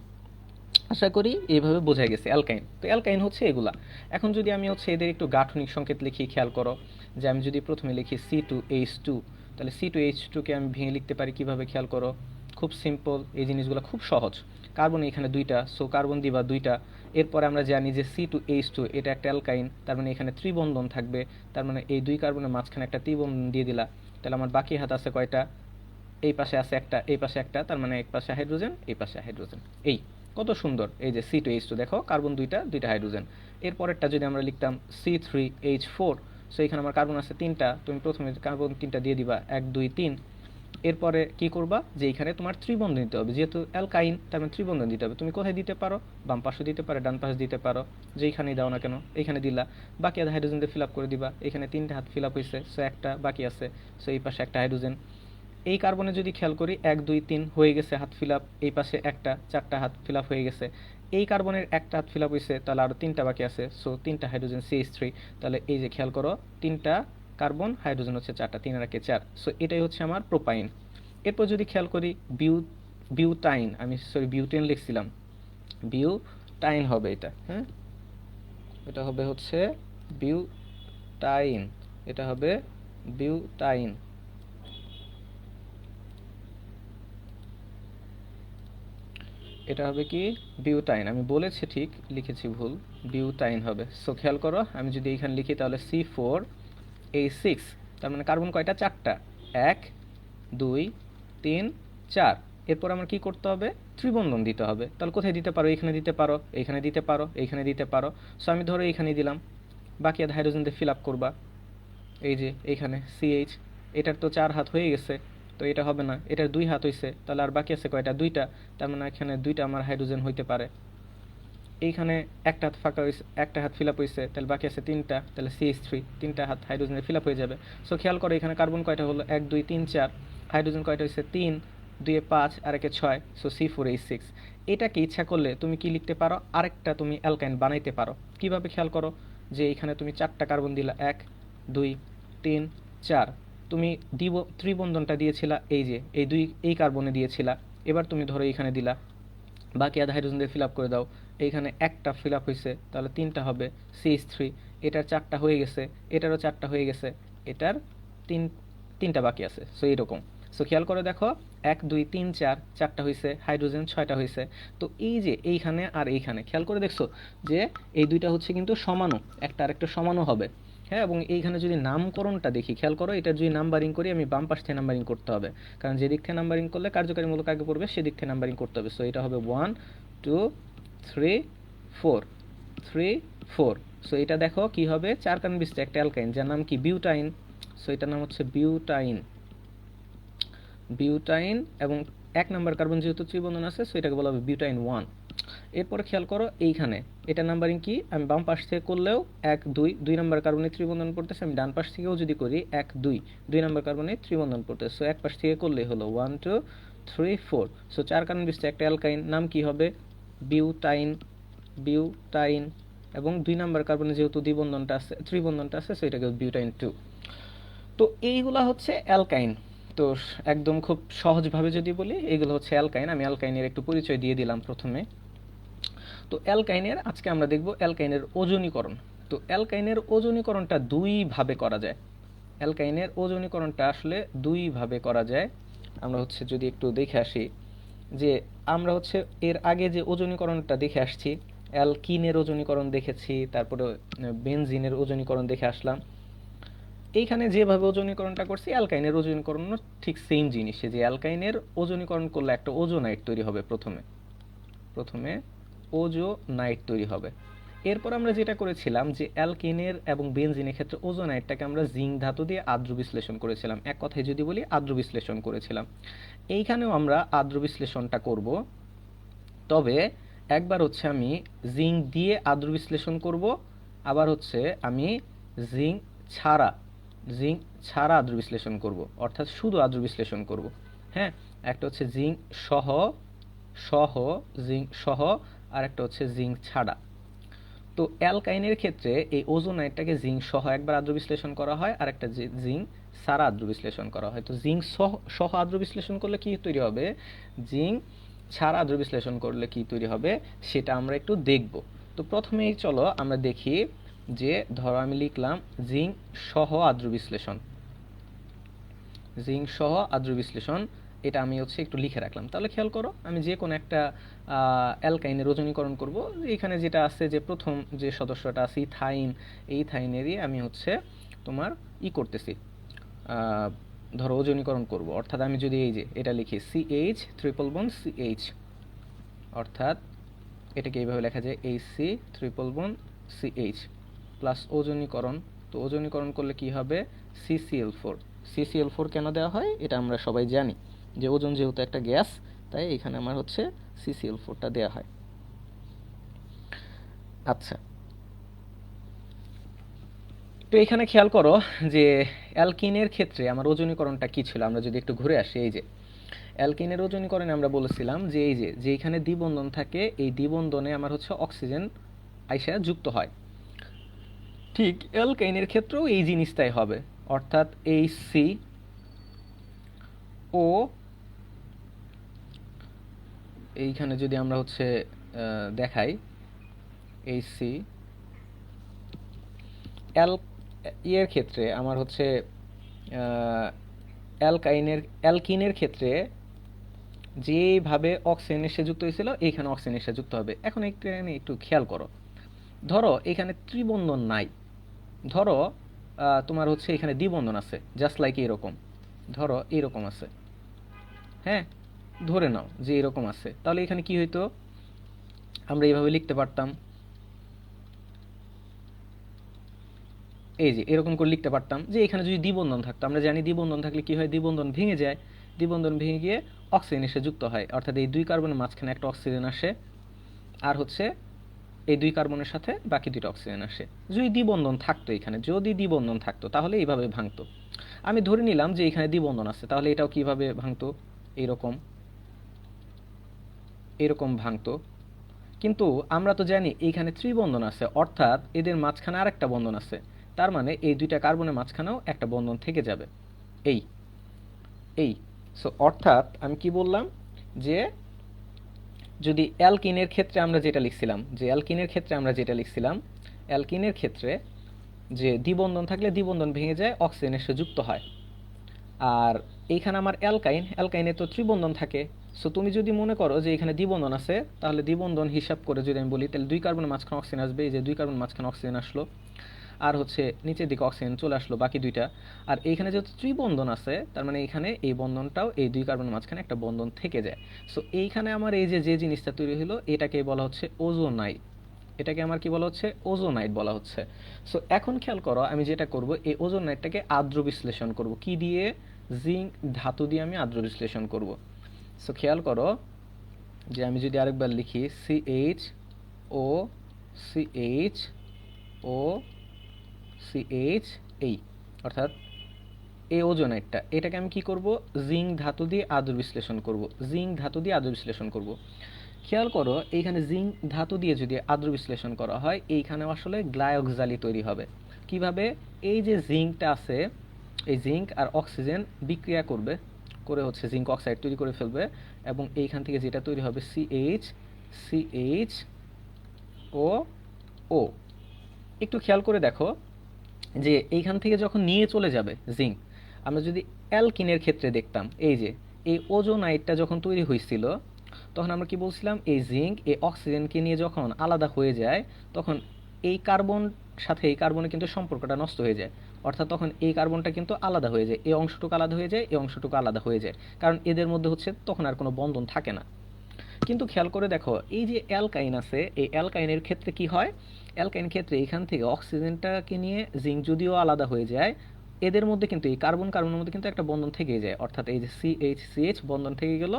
আশা করি এইভাবে বোঝা গেছে অ্যালকাইন। তো অ্যালকাইন হচ্ছে এগুলা। এখন যদি আমি হচ্ছে এদের একটু গাঠনিক সংকেত লিখি, খেয়াল করো যে আমি যদি প্রথমে লিখি C2H2, তাহলে C2H2 কে আমি ভেঙে লিখতে পারি কিভাবে, খেয়াল করো, খুব সিম্পল, এই জিনিসগুলো খুব সহজ। কার্বন এখানে দুইটা, সো কার্বন দিবা দুইটা। এরপরে আমরা জানি যে C2H2 এটা একটা অ্যালকাইন, তার মানে এখানে ত্রিবন্ধন থাকবে, তার মানে এই দুই কার্বনের মাঝখানে একটা ত্রিবন্ধন দিয়ে দিলা। তাহলে আমার বাকি হাত আছে কয়টা, এই পাশে আছে একটা, এই পাশে একটা, তার মানে এক পাশে হাইড্রোজেন, এই পাশে হাইড্রোজেন। এই কত সুন্দর, এই যে C2H2 দেখো কার্বন দুইটা, দুইটা হাইড্রোজেন। এরপরেরটা যদি আমরা লিখতাম C3H4, সো এখানে আমার কার্বন আছে তিনটা, তুমি প্রথমে কার্বন তিনটা দিয়ে দিবা 1 2 3। এরপরে কি করবা, যে এখানে তোমার ত্রিবন্ধন দিতে হবে, যেহেতু অ্যালকাইন তার মানে ত্রিবন্ধন দিতে হবে। তুমি কোথায় দিতে পারো, বাম পাশে দিতে পারো, ডান পাশে দিতে পারো, যেইখানেই দাও না কেন, এইখানে দিলা। বাকি হাইড্রোজেন দিয়ে ফিল আপ করে দিবা। এখানে 3টে হাত ফিল আপ হয়েছে, সো একটা বাকি আছে, সো এই পাশে একটা হাইড্রোজেন। এই কার্বনে যদি খেয়াল করি 1 2 3 হয়ে গেছে হাত ফিল আপ, এই পাশে একটা, 4টা হাত ফিল আপ হয়ে গেছে। এই কার্বনের একটা হাত ফিল আপ হয়েছে, তাহলে আরও 3টা বাকি আছে, সো 3টা হাইড্রোজেন CH3। তাহলে এই যে খেয়াল করো 3টা কার্বন, হাইড্রোজেন হচ্ছে 4টা, 3 আর 4, সো এটাই হচ্ছে আমার প্রোপাইন। এরপর যদি খেয়াল করি বিউটাইন, আমি সরি বিউটেন লিখছিলাম, বিউটাইন হবে এটা, হ্যাঁ এটা হবে হচ্ছে বিউটাইন, এটা হবে বিউটাইন। এটা হবে কি বিউটাইন, আমি বলেছি ঠিক, লিখেছি ভুল, বিউটাইন হবে। সো খেয়াল করো, আমি যদি এইখানে লিখি তাহলে C4H6, তার মানে কার্বন কয়টা, 4টা, 1 2 3 4। এরপর আমার কি করতে হবে, ত্রিবন্ধন দিতে হবে। তাহলে কোথায় দিতে পারো, এখানে দিতে পারো, এইখানে দিতে পারো, এইখানে দিতে পারো। সো আমি ধরো এইখানে দিলাম, বাকি হাইড্রোজেন দিয়ে ফিল আপ করবা। এই যে এইখানে CH, এটার তো 4 হাত হয়ে গেছে, তো এটা হবে না, এটার 2 হাত হইছে, তাহলে আর বাকি আছে কয়টা, 2টা, তার মানে এখানে 2টা আমার হাইড্রোজেন হইতে পারে। এইখানে একটা হাত ফাঁকা হয়েছে, একটা হাত ফিল আপ হয়েছে, তাহলে বাকি আছে 3টা, তাহলে CH3, 3টা হাত হাইড্রোজেন ফিল আপ হয়ে যাবে। সো খেয়াল করো এখানে কার্বন কয়টা হলো, 1 2 3 4, হাইড্রোজেন কয়টা হয়েছে, 3 2 5 আর 1 6, সো C4H6। এটাকে ইচ্ছা করলে তুমি কি লিখতে পারো, আরেকটা তুমি অ্যালকাইন বানাইতে পারো। কিভাবে, খেয়াল করো, যে এখানে তুমি 4টা কার্বন দিলা, 1 2 3 4, তুমি ত্রিবন্ধনটা দিয়েছিলা এই যে এই কার্বনে দিয়েছিলা। এবার তুমি ধরো এখানে দিলা, বাকি আধা হাইড্রোজেন দিয়ে ফিল আপ করে দাও। এইখানে একটা ফিল আপ হয়েছে, তাহলে 3টা হবে CH3। এটার 4টা হয়ে গেছে, এটারও 4টা হয়ে গেছে, এটার 3টা বাকি আছে। সো এইরকম। সো খেয়াল করে দেখো, 1 2 3 4, 4টা হয়েছে, হাইড্রোজেন 6টা হয়েছে। তো এই যে এইখানে আর এইখানে খেয়াল করে দেখছো যে এই দুইটা হচ্ছে কিন্তু সমানও, একটা আরেকটা সমানও হবে। হ্যাঁ, এবং এইখানে যদি নামকরণটা দেখি, খেয়াল করো, এটা যদি নাম্বারিং করি আমি বাম পাশ থেকে নাম্বারিং করতে হবে, কারণ যে দিক থেকে নাম্বারিং করলে কার্যকারীমূলক আগে পড়বে সেদিক থেকে নাম্বারিং করতে হবে। সো এটা হবে 1 2 3 4 3 4। সো এটা দেখো কি হবে, 4 কার্বন বিশিষ্ট একটা অ্যালকাইন যার নাম কি বিউটাইন। সো এটার নাম হচ্ছে বিউটাইন। বিউটাইন এবং 1 নাম্বার কার্বন যেহেতু ত্রিবন্ধন আছে, সো এটাকে বলা হবে বিউটাইন 1। এরপরে খেয়াল করো এইখানে এটা নাম্বারিং কি, আমি বাম পাশ থেকে করলেও 1 2 2 নাম্বার কার্বনে ত্রিবন্ধন পড়তেছে, আমি ডান পাশ থেকেও যদি করি 1 2 2 নাম্বার কার্বনে ত্রিবন্ধন পড়তেছে। সো এক পাশ থেকে করলেই হলো 1 2 3 4। সো 4 কার্বন বিশিষ্ট একটা অ্যালকাইন নাম কি হবে, বিউটাইন। বিউটাইন। এবং 2 নাম্বার কার্বনে যেহেতু দ্বিবন্ধনটা আছে, ত্রিবন্ধনটা আছে, সো এটাকে বিউটাইন 2। তো এইগুলা হচ্ছে অ্যালকাইন। তো একদম খুব সহজভাবে যদি বলি, এইগুলো হচ্ছে অ্যালকাইন। আমি অ্যালকাইনের একটু পরিচয় দিয়ে দিলাম প্রথমে। তো অ্যালকাইনের আজকে আমরা দেখব অ্যালকাইনের ওজনীকরণ। তো অ্যালকাইনের ওজনীকরণটা দুই ভাবে করা যায়। অ্যালকাইনের ওজনীকরণটা আসলে দুই ভাবে করা যায়। আমরা হচ্ছে যদি একটু দেখে আসি যে আমরা হচ্ছে এর আগে যে ওজনীকরণটা দেখে আসছি, অ্যালকিনের ওজনীকরণ দেখেছি, তারপরে বেনজিনের ওজনীকরণ দেখে আসলাম। এইখানে যেভাবে ওজনীকরণটা করছি, অ্যালকাইনের ওজনীকরণও ঠিক সেম জিনিস, যে অ্যালকাইনের ওজনীকরণ করলে একটা ওজোনাইট তৈরি হবে। প্রথমে ওজোনাইট তৈরি হবে। এরপর আমরা যেটা করেছিলাম যে অ্যালকিনের এবং বেনজিনের ক্ষেত্রে ওজোনাইটটাকে আমরা জিঙ্ক ধাতু দিয়ে আদ্র বিশ্লেষণ করেছিলাম। এক কথায় যদি বলি, আদ্র বিশ্লেষণ করেছিলাম। এইখানেও আমরা আদ্র বিশ্লেষণটা করব, তবে একবার হচ্ছে আমি জিঙ্ক দিয়ে আদ্র বিশ্লেষণ করব, আবার হচ্ছে আমি জিঙ্ক ছাড়া আদ্র বিশ্লেষণ করব, অর্থাৎ শুধু আদ্র বিশ্লেষণ করব। হ্যাঁ, একটা হচ্ছে জিঙ্ক সহ জিঙ্ক সহ, আর একটা হচ্ছে জিঙ্ক ছাড়া। তো অ্যালকাইনের ক্ষেত্রে এই ওজোনাইটটাকে জিঙ্ক সহ একবার আদ্র বিশ্লেষণ করা হয়, আর একটা জিঙ্ক ছাড়া আদ্র বিশ্লেষণ করা হয়। তো জিঙ্ক সহ আদ্র বিশ্লেষণ করলে কি তৈরি হবে, জিঙ্ক ছাড়া আদ্র বিশ্লেষণ করলে কি তৈরি হবে, সেটা আমরা একটু দেখব। তো প্রথমেই চলো আমরা দেখি যে ধরো আমি লিখলাম জিঙ্ক সহ আদ্র বিশ্লেষণ। জিঙ্ক সহ আদ্র বিশ্লেষণ, এটা আমি হচ্ছে একটু লিখে রাখলাম। তাহলে খেয়াল করো, আমি যে কোনো একটা অ্যালকাইনের ওজনীকরণ করব, এখানে যেটা আছে যে প্রথম যে সদস্যটা আছে ইথাইন, এই ইথাইনেরই আমি হচ্ছে তোমার করতেছি, ধরো ওজনীকরণ করব। অর্থাৎ আমি যদি এই যে এটা লিখি CH ট্রিপল বন্ড CH, অর্থাৎ এটাকে এইভাবে লেখা যায় HC triple bond CH plus ওজনীকরণ। তো ওজনীকরণ করলে কি হবে, CCl4। CCl4 কেন দেওয়া হয় এটা আমরা সবাই জানি, যে ওজন যেহেতু একটা গ্যাস, তাই এখানে আমার হচ্ছে CCl4টা দেওয়া হয়। আচ্ছা, তো এখানে খেয়াল করো যে অ্যালকিনের ক্ষেত্রে আমার ওজনীকরণটা কি ছিল, আমরা যদি একটু ঘুরে আসি। এই যে অ্যালকিনের ওজনীকরণে আমরা বলেছিলাম যে এই যে যেখানে দ্বিবন্ধন থাকে, এই দ্বিবন্ধনে আমার হচ্ছে অক্সিজেন আইসা যুক্ত হয়। ঠিক অ্যালকাইনের ক্ষেত্রেও এই জিনিসটাই হবে, অর্থাৎ HCO, এইখানে যদি আমরা হচ্ছে দেখাই HC এর ক্ষেত্রে আমার হচ্ছে অ্যালকিনের ক্ষেত্রে যেভাবে অক্সিজেন এসে যুক্ত হয়েছিল, এইখানে অক্সিজেন এসে যুক্ত হবে। এখন একটু খেয়াল করো, ধরো এখানে ত্রিবন্ধন নাই, ধরো তোমার হচ্ছে এখানে দ্বিবন্ধন আছে, জাস্ট লাইক এরকম, ধরো এরকম আছে। হ্যাঁ, ধরে নাও যে এরকম আছে, তাহলে এখানে কি হইতো, আমরা এইভাবে লিখতে পারতাম, এই যে এরকম করে লিখতে পারতাম যে এখানে যদি দ্বিবন্ধন থাকতো, আমরা জানি দ্বিবন্ধন থাকলে কি হয়, দ্বিবন্ধন ভেঙে যায়, দ্বিবন্ধন ভেঙে গিয়ে অক্সিজেন এসে যুক্ত হয়, অর্থাৎ এই 2 কার্বনের মাঝখানে একটা অক্সিজেন আসে, আর হচ্ছে এই 2 কার্বনের সাথে বাকি 2টা অক্সিজেন আসে। যদি দ্বিবন্ধন থাকতো, এখানে যদি দ্বিবন্ধন থাকতো তাহলে এইভাবে ভাঙতো। আমি ধরে নিলাম যে এখানে দ্বিবন্ধন আছে, তাহলে এটাও কিভাবে ভাঙতো, এরকম ভাঙতো। কিন্তু আমরা তো জানি এইখানে ত্রিবন্ধন আছে, অর্থাৎ এদের মাঝখানে আরেকটা বন্ধন আছে, তার মানে এই 2টা কার্বনের মাঝখানেও একটা বন্ধন থেকে যাবে। এই সো অর্থাৎ আমি কি বললাম যে যদি অ্যালকিনের ক্ষেত্রে আমরা যেটা লিখছিলাম, অ্যালকিনের ক্ষেত্রে যে দ্বিবন্ধন থাকলে দ্বিবন্ধন ভেঙে যায়, অক্সিজেনের সাথে যুক্ত হয়। আর এইখানে আমার অ্যালকাইনে তো ত্রিবন্ধন থাকে। সো তুমি যদি মনে করো যে এখানে দ্বিবন্ধন আছে, তাহলে দ্বিবন্ধন হিসাব করে যদি আমি বলি, তাহলে 2 কার্বনের মাঝখানে অক্সিজেন আসবে, এই যে 2 কার্বন মাঝখানে অক্সিজেন আসলো, আর হচ্ছে নিচের দিকে অক্সিজেন চলে আসলো বাকি দুইটা। আর এইখানে যেহেতু ত্রিবন্ধন আছে, তার মানে এখানে এই বন্ধনটাও এই 2 কার্বনের মাঝখানে একটা বন্ধন থেকে যায়। সো এইখানে আমার এই যে জিনিসটা তৈরি হলো, এটাকে বলা হচ্ছে ওজোনাইট। এটাকে আমার কি বলা হচ্ছে? ওজোনাইট বলা হচ্ছে। সো এখন খেয়াল করো, আমি যেটা করব, এই ওজোনাইটটাকে আদ্র বিশ্লেষণ করব। কি দিয়ে? জিঙ্ক ধাতু দিয়ে আমি আদ্র বিশ্লেষণ করব। সো খেয়াল করো যে আমি যদি আরেকবার লিখি সিএইচ ও সিএইচ ও সিএইচ এই, অর্থাৎ এই ওজোনাইটটা, এটাকে আমি কি করব? জিঙ্ক ধাতু দিয়ে আদ্র বিশ্লেষণ করব। খেয়াল করো, এইখানে জিঙ্ক ধাতু দিয়ে যদি আদ্র বিশ্লেষণ করা হয়, এইখানে আসলে গ্লাইওক্সালি তৈরি হবে। কিভাবে? এই যে জিঙ্কটা আছে, এই জিঙ্ক আর অক্সিজেন বিক্রিয়া করে হচ্ছে জিঙ্ক অক্সাইড তৈরি করে ফেলবে, এবং এইখান থেকে যেটা তৈরি হবে সিএইচ ও ও। একটু খেয়াল করে দেখো যে এইখান থেকে যখন নিয়ে চলে যাবে জিঙ্ক, আমরা যদি অ্যালকিনের ক্ষেত্রে দেখতাম, এই যে এই ওজোনাইটটা যখন তৈরি হয়েছিল, তখন আমরা কি বলছিলাম? এই জিঙ্ক এই অক্সিজেনকে নিয়ে যখন আলাদা হয়ে যায়, তখন এই কার্বন সাথে এই কার্বনের কিন্তু সম্পর্কটা নষ্ট হয়ে যায়। অর্থাৎ তখন এই কার্বনটা কিন্তু আলাদা হয়ে যায়, এই অংশটুকু আলাদা হয়ে যায়, এই অংশটুকু আলাদা হয়ে যায়, কারণ এদের মধ্যে হচ্ছে তখন আর কোনো বন্ধন থাকে না। কিন্তু খেয়াল করে দেখো, এই যে অ্যালকাইন আছে, এই অ্যালকাইনের ক্ষেত্রে কি হয়? অ্যালকাইন ক্ষেত্রে এখান থেকে অক্সিজেনটাকে নিয়ে জিঙ্ক যদিও আলাদা হয়ে যায়, এদের মধ্যে কিন্তু এই কার্বনের মধ্যে কিন্তু একটা বন্ধন থেকে যায়, অর্থাৎ এই যে সিএইচ বন্ধন থেকে গেল,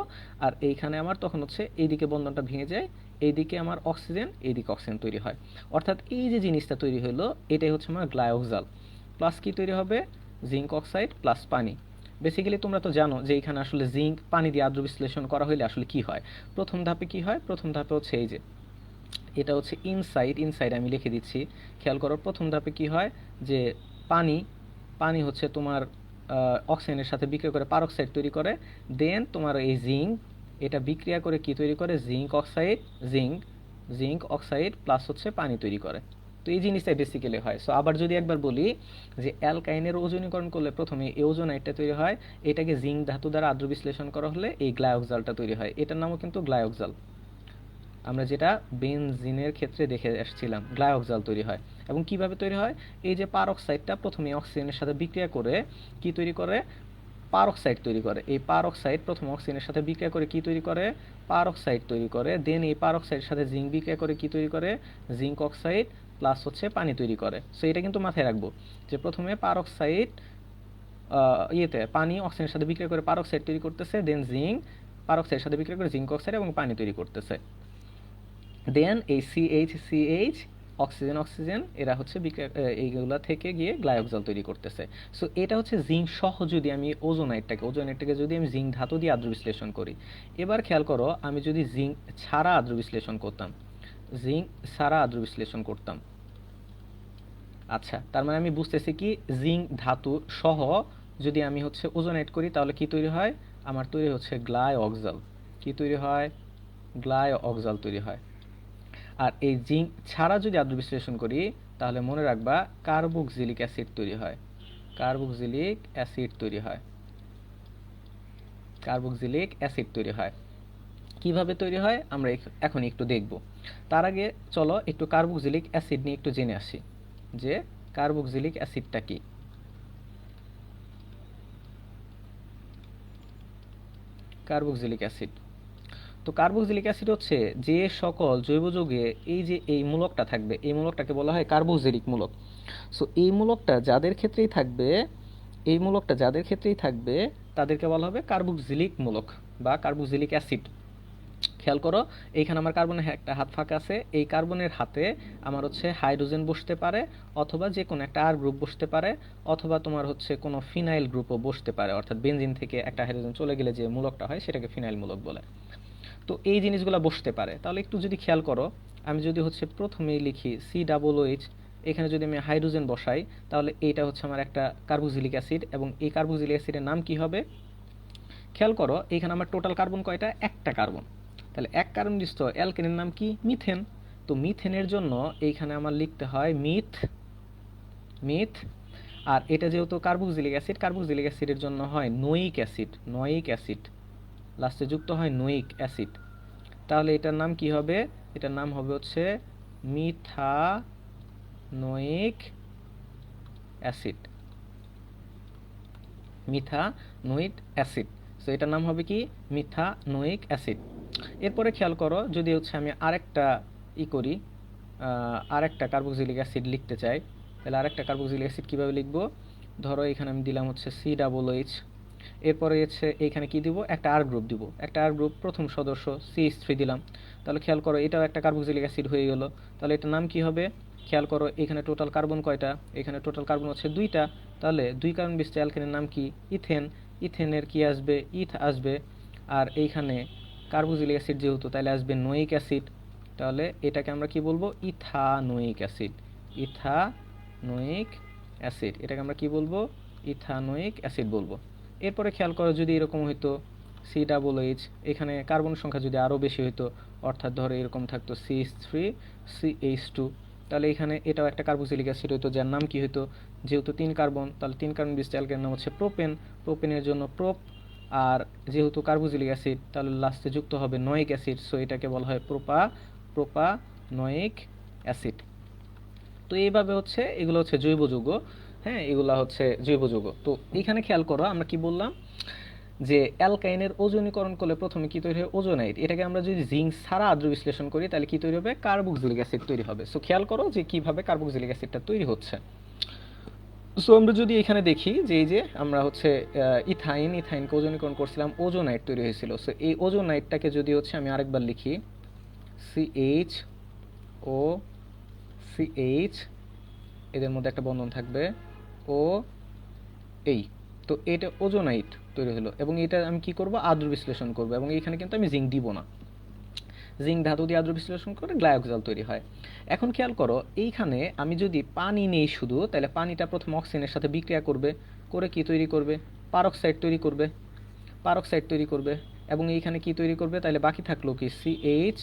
আর এইখানে আমার তখন হচ্ছে এইদিকে বন্ধনটা ভেঙে যায়, এইদিকে আমার অক্সিজেন, এইদিকে অক্সিজেন তৈরি হয়। অর্থাৎ এই যে জিনিসটা তৈরি হলো, এটাই হচ্ছে আমার গ্লাইওক্সাল। প্লাস কি তৈরি হবে? জিঙ্ক অক্সাইড প্লাস পানি। বেসিক্যালি তোমরা তো জানো যে এখানে আসলে জিঙ্ক পানি দিয়ে আদ্র বিশ্লেষণ করা হলে আসলে কি হয়। প্রথম ধাপে কি হয়? প্রথম ধাপে হচ্ছে এই যে এটা হচ্ছে ইনসাইড আমি লিখে দিচ্ছি। খেয়াল করো, প্রথম ধাপে কি হয় যে পানি পানি হচ্ছে তোমার অক্সিজেনের সাথে বিক্রিয়া করে পারক্সাইড তৈরি করে। দেন তোমার এই জিঙ্ক, এটা বিক্রিয়া করে কি তৈরি করে? জিঙ্ক অক্সাইড প্লাস হচ্ছে পানি তৈরি করে। তো এই জিনিসটাই বেসিক্যালি হয়। সো আবার যদি একবার বলি যে অ্যালকাইনের ওজনীকরণ করলে প্রথমে এই ওজোনাইটটা তৈরি হয়, এটাকে জিঙ্ক ধাতু দ্বারা আদ্র বিশ্লেষণ করা হলে এই গ্লাইওক্সালটা তৈরি হয়। এটার নামও কিন্তু গ্লাইওক্সাল। আমরা যেটা বেনজিনের ক্ষেত্রে দেখে আসছিলাম, গ্লাইওক্সাল তৈরি হয়। এবং কিভাবে তৈরি হয়? এই যে পারক্সাইডটা প্রথমে অক্সিজেনের সাথে বিক্রিয়া করে কি তৈরি করে? পারক্সাইড তৈরি করে। এই পারক্সাইড প্রথম অক্সিজেনের সাথে বিক্রিয়া করে কি তৈরি করে? পারক্সাইড তৈরি করে। দেন এই পারক্সাইডের সাথে জিঙ্ক বিক্রিয়া করে কি তৈরি করে? জিঙ্ক অক্সাইড প্লাস হচ্ছে পানি তৈরি করে। সো এটা কিন্তু মাথায় রাখবো যে প্রথমে পারক্সাইড পানি অক্সিজেনের সাথে বিক্রিয়া করে পারক্সাইড তৈরি করতেছে, দেন জিঙ্ক পারক্সাইডের সাথে বিক্রিয়া করে জিঙ্ক অক্সাইড এবং পানি তৈরি করতেছে। দেন এই সিএইচ অক্সিজেন এরা হচ্ছে এইগুলা থেকে গিয়ে গ্লাইওক্সাল তৈরি করতেছে। সো এটা হচ্ছে জিঙ্ক সহ যদি আমি ওজোনাইটটাকে যদি আমি জিঙ্ক ধাতু দিয়ে আদ্র বিশ্লেষণ করি। এবার খেয়াল করো, আমি যদি জিঙ্ক ছাড়া আদ্র বিশ্লেষণ করতাম, আচ্ছা, তার মানে আমি বুঝতেছি কি, জিঙ্ক ধাতু সহ যদি আমি হচ্ছে ওজোনাইট করি, তাহলে কি তৈরি হয়? আমার তৈরি হচ্ছে গ্লাইওক্সাল। কি তৈরি হয়? গ্লাইওক্সাল তৈরি হয়। আর এই জিঙ্ক ছাড়া যদি আদ্র বিশ্লেষণ করি, তাহলে মনে রাখবা কার্বক্সিলিক অ্যাসিড তৈরি হয়। কিভাবে তৈরি হয় আমরা এখন একটু দেখব। তার আগে চলো একটু কার্বক্সিলিক অ্যাসিড নিয়ে একটু জেনে আসি যে কার্বক্সিলিক অ্যাসিডটা কি। কার্বক্সিলিক অ্যাসিড, তো কার্বক্সিলিক অ্যাসিড হচ্ছে যে সকল জৈব যৌগে এই যে এই মূলকটা থাকবে, এই মূলকটাকে বলা হয় কার্বক্সিলিক মূলক। সো এই মূলকটা যাদের ক্ষেত্রেই থাকবে তাদেরকে বলা হবে কার্বক্সিলিক মূলক বা কার্বক্সিলিক অ্যাসিড। খেয়াল করো, এইখানে আমার কার্বনের একটা হাত ফাঁকা আছে, এই কার্বনের হাতে আমার হচ্ছে হাইড্রোজেন বসতে পারে, অথবা যে কোনো একটা আর গ্রুপ বসতে পারে, অথবা তোমার হচ্ছে কোনো ফিনাইল গ্রুপও বসতে পারে, অর্থাৎ বেনজিন থেকে একটা হাইড্রোজেন চলে গেলে যে মূলকটা হয় সেটাকে ফিনাইল মূলক বলে। তো এই জিনিসগুলো বসতে পারে। তাহলে একটু যদি খেয়াল করো, আমি যদি হচ্ছে প্রথমেই লিখি COOH, এখানে যদি আমি হাইড্রোজেন বসাই, তাহলে এইটা হচ্ছে আমার একটা কার্বক্সিলিক অ্যাসিড, এবং এই কার্বক্সিলিক অ্যাসিডের নাম কি হবে? খেয়াল করো, এখানে আমার টোটাল কার্বন কয়টা? একটা কার্বন। তাহলে এক কার্বন বিশিষ্ট অ্যালকেনের নাম কি? মিথেন। তো মিথেনের জন্য এইখানে আমার লিখতে হয় মিথ। আর এটা যেহেতু কার্বক্সিলিক অ্যাসিড, কার্বক্সিলিক অ্যাসিডের জন্য হয় নয়িক অ্যাসিড, লাস্টে যুক্ত হয় নয়িক অ্যাসিড। তাহলে এটার নাম কি হবে? এটার নাম হবে হচ্ছে মিথানোয়িক অ্যাসিড। সো এটার নাম হবে কি? Methanoic acid. এরপরে খেয়াল করো, যদি হচ্ছে আমি আরেকটা করি, আরেকটা কার্বক্সিলিক অ্যাসিড লিখতে চাই, তাহলে আরেকটা কার্বক্সিলিক অ্যাসিড কীভাবে লিখবো? ধরো এখানে আমি দিলাম হচ্ছে COOH, এরপরে হচ্ছে এইখানে কি দিব? একটা আর গ্রুপ দিব, একটা আর গ্রুপ, প্রথম সদস্য CH3 দিলাম। তাহলে খেয়াল করো এটাও একটা কার্বক্সিলিক অ্যাসিড হয়ে গেল। তাহলে এটার নাম কি হবে? খেয়াল করো এখানে টোটাল কার্বন কয়টা? এখানে টোটাল কার্বন হচ্ছে 2টা। তাহলে 2 কার্বন বিশিষ্ট অ্যালকেনের নাম কি? ইথেন। ইথেনের কি আসবে? ইথ আসবে। আর এইখানে কার্বক্সিলিক অ্যাসিড যেহেতু, তাহলে আসবে নোয়িক অ্যাসিড। তাহলে এটাকে আমরা কি বলবো? Ethanoic acid. এটাকে আমরা কি বলবো? ইথানোয়িক অ্যাসিড বলবো। এরপরে খেয়াল করো যদি এরকম হইতো COOH, এখানে কার্বন সংখ্যা যদি আরও বেশি হইতো, অর্থাৎ ধরো এরকম থাকতো CH3CH2, তাহলে এখানে এটাও একটা কার্বক্সিলিক অ্যাসিড হইতো, যার নাম কি হইতো? যেহেতু 3 কার্বন, তাহলে 3 কার্বন বিশিষ্ট অ্যালকেনের নাম হচ্ছে প্রোপেন। প্রোপেনের জন্য প্রোপ। আর যেহেতু কার্বক্সিলিক অ্যাসিড, তাহলে লাস্টে যুক্ত হবে নয়িক অ্যাসিড, সো এটাকে বলা হয় প্রোপানয়িক অ্যাসিড। তো এইভাবে হচ্ছে এগুলো হচ্ছে জৈব যৌগ। হ্যাঁ, এগুলা হচ্ছে জৈব যৌগ। তো এইখানে খেয়াল করো আমরা কি বললাম, যে অ্যালকাইনের ওজনীকরণ করলে প্রথমে কি তৈরি হয়? ওজোনাইট। এটাকে আমরা যদি জিঙ্ক ছাড়া আদ্র বিশ্লেষণ করি তাহলে কি তৈরি হবে? কার্বক্সিলিক অ্যাসিড তৈরি হবে। সো খেয়াল করো যে কিভাবে কার্বক্সিলিক অ্যাসিডটা তৈরি হচ্ছে। সো আমরা যদি এখানে দেখি যে এই যে আমরা হচ্ছে ইথাইনকে ওজনীকরণ করছিলাম, ওজোনাইট তৈরি হয়েছিল। সো এই ওজোনাইটটাকে যদি হচ্ছে আমি আরেকবার লিখি, CHOCH, এদের মধ্যে একটা বন্ধন থাকবে ও এই, তো এটা ওজোনাইট তৈরি হলো। এবং এটা আমি কি করব? আদ্র বিশ্লেষণ করব। এবং এখানে কিন্তু আমি জিঙ্ক দিব না, জিঙ্ক ধাতু দিয়ে আদ্র বিশ্লেষণ করে গ্লাইকোজাল তৈরি হয়। এখন খেয়াল করো এইখানে আমি যদি পানি নেই শুধু, তাহলে পানিটা প্রথম অক্সিজেনের সাথে বিক্রিয়া করবে, করে কি তৈরি করবে? পারক্সাইড তৈরি করবে। এবং এইখানে কি তৈরি করবে? তাহলে বাকি থাকলো কি? CH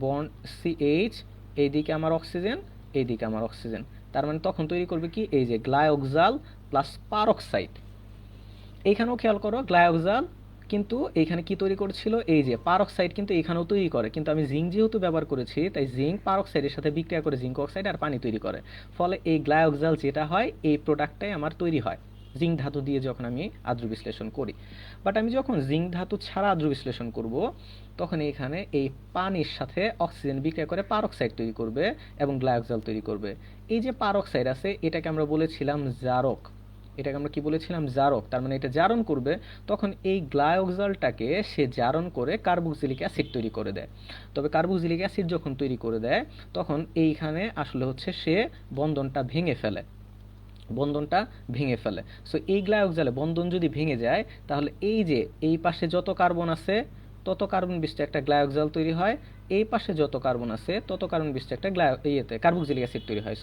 বন্ড CH, এইদিকে আমার অক্সিজেন, এইদিকে আমার অক্সিজেন। তার মানে তখন তৈরি করবে কি? এই যে গ্লাইকোজাল প্লাস পারক্সাইড। এইখানেও খেয়াল করো গ্লাইকোজাল কিন্তু এইখানে কি তৈরি করেছিল? এই যে পারক্সাইড কিন্তু এখানেও তৈরি করে, কিন্তু আমি জিঙ্ক যেহেতু ব্যবহার করেছি, তাই জিঙ্ক পারক্সাইডের সাথে বিক্রিয়া করে জিঙ্ক অক্সাইড আর পানি তৈরি করে। ফলে এই গ্লাইকোজাল যেটা হয়, এই প্রোডাক্টটাই আমার তৈরি হয় জিঙ্ক ধাতু দিয়ে যখন আমি আদ্র বিশ্লেষণ করি। বাট আমি যখন জিঙ্ক ধাতু ছাড়া আদ্র বিশ্লেষণ করব, তখন এখানে এই পানির সাথে অক্সিজেন বিক্রিয়া করে পারক্সাইড তৈরি করবে এবং গ্লাইকোজাল তৈরি করবে। এই যে পারক্সাইড আছে, এটাকে আমরা বলেছিলাম জারক। তার মানে এটা জারণ করবে, তখন এই গ্লাইকোজালটাকে সে জারণ করে কার্বক্সিলিক অ্যাসিড তৈরি করে দেয়। তবে কার্বক্সিলিক অ্যাসিড যখন তৈরি করে দেয়, তখন এইখানে আসলে হচ্ছে সে বন্ধনটা ভেঙে ফেলে। সো এই গ্লাইকোজালে বন্ধন যদি ভেঙে যায়, তাহলে এই যে এই পাশে যত কার্বন আছে তত কার্বন বিশিষ্ট একটা গ্লাইকোজাল তৈরি হয়, এই পাশে যত কার্বন আছে তত কার্বন বিশিষ্ট একটা কার্বক্সিলিক অ্যাসিড তৈরি হয়।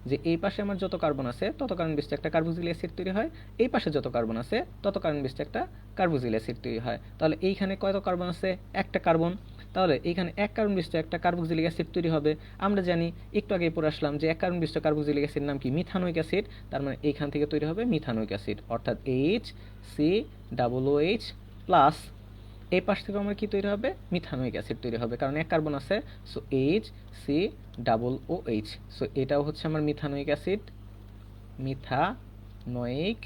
যে এই পাশে আমার যত কার্বন আছে তত কার্বন বিশিষ্ট একটা কার্বক্সিলিক অ্যাসিড তৈরি হয়, এই পাশে যত কার্বন আছে তত কার্বন বিশিষ্ট একটা কার্বক্সিলিক অ্যাসিড তৈরি হয়। তাহলে এইখানে কত কার্বন আছে? একটা কার্বন। তাহলে এখানে এক কার্বন বিশিষ্ট একটা কার্বক্সিলিক অ্যাসিড তৈরি হবে। আমরা জানি, একটু আগে পড়ে আসলাম যে এক কার্বন বিশিষ্ট কার্বক্সিলিক অ্যাসিড নাম কি? Methanoic acid. তার মানে এইখান থেকে তৈরি হবে মিথানোয়িক অ্যাসিড, অর্থাৎ HCOOH প্লাস এই পাশ থেকে আমার কি তৈরি হবে? মিথানোয়িক অ্যাসিড তৈরি হবে, কারণ এক কার্বন আছে। সো HCOOH, সো এটাও হচ্ছে আমার মিথানোয়িক অ্যাসিড, মিথানোয়িক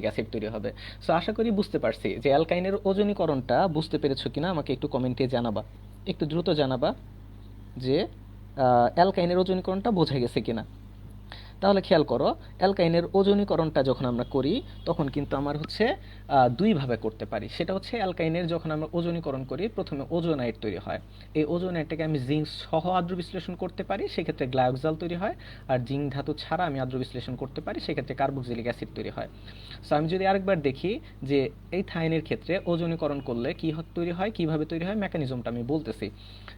অ্যাসিড তৈরি হবে। সো আশা করি বুঝতে পারছি যে অ্যালকাইনের ওজনীকরণটা বুঝতে পেরেছো কিনা, আমাকে একটু কমেন্টে জানাবা, একটু দ্রুত জানাবা যে অ্যালকাইনের ওজনীকরণটা বোঝা গেছে কিনা। তাহলে খেয়াল করো, অ্যালকাইনের ওজনীকরণটা যখন আমরা করি, তখন কিন্তু আমার হচ্ছে দুইভাবে করতে পারি। সেটা হচ্ছে অ্যালকাইনের যখন আমরা ওজনীকরণ করি, প্রথমে ওজোনাইট তৈরি হয়। এই ওজোনাইটটাকে আমি জিঙ্ক সহ আদ্র বিশ্লেষণ করতে পারি, সেক্ষেত্রে গ্লাইকোজাল তৈরি হয়। আর জিঙ্ক ধাতু ছাড়া আমি আদ্র বিশ্লেষণ করতে পারি, সেক্ষেত্রে কার্বক্সিলিক অ্যাসিড তৈরি হয়। সো আমি যদি আরেকবার দেখি যে এই থাইনের ক্ষেত্রে ওজনীকরণ করলে কি তৈরি হয়, কিভাবে তৈরি হয়, মেকানিজমটা আমি বলতেছি।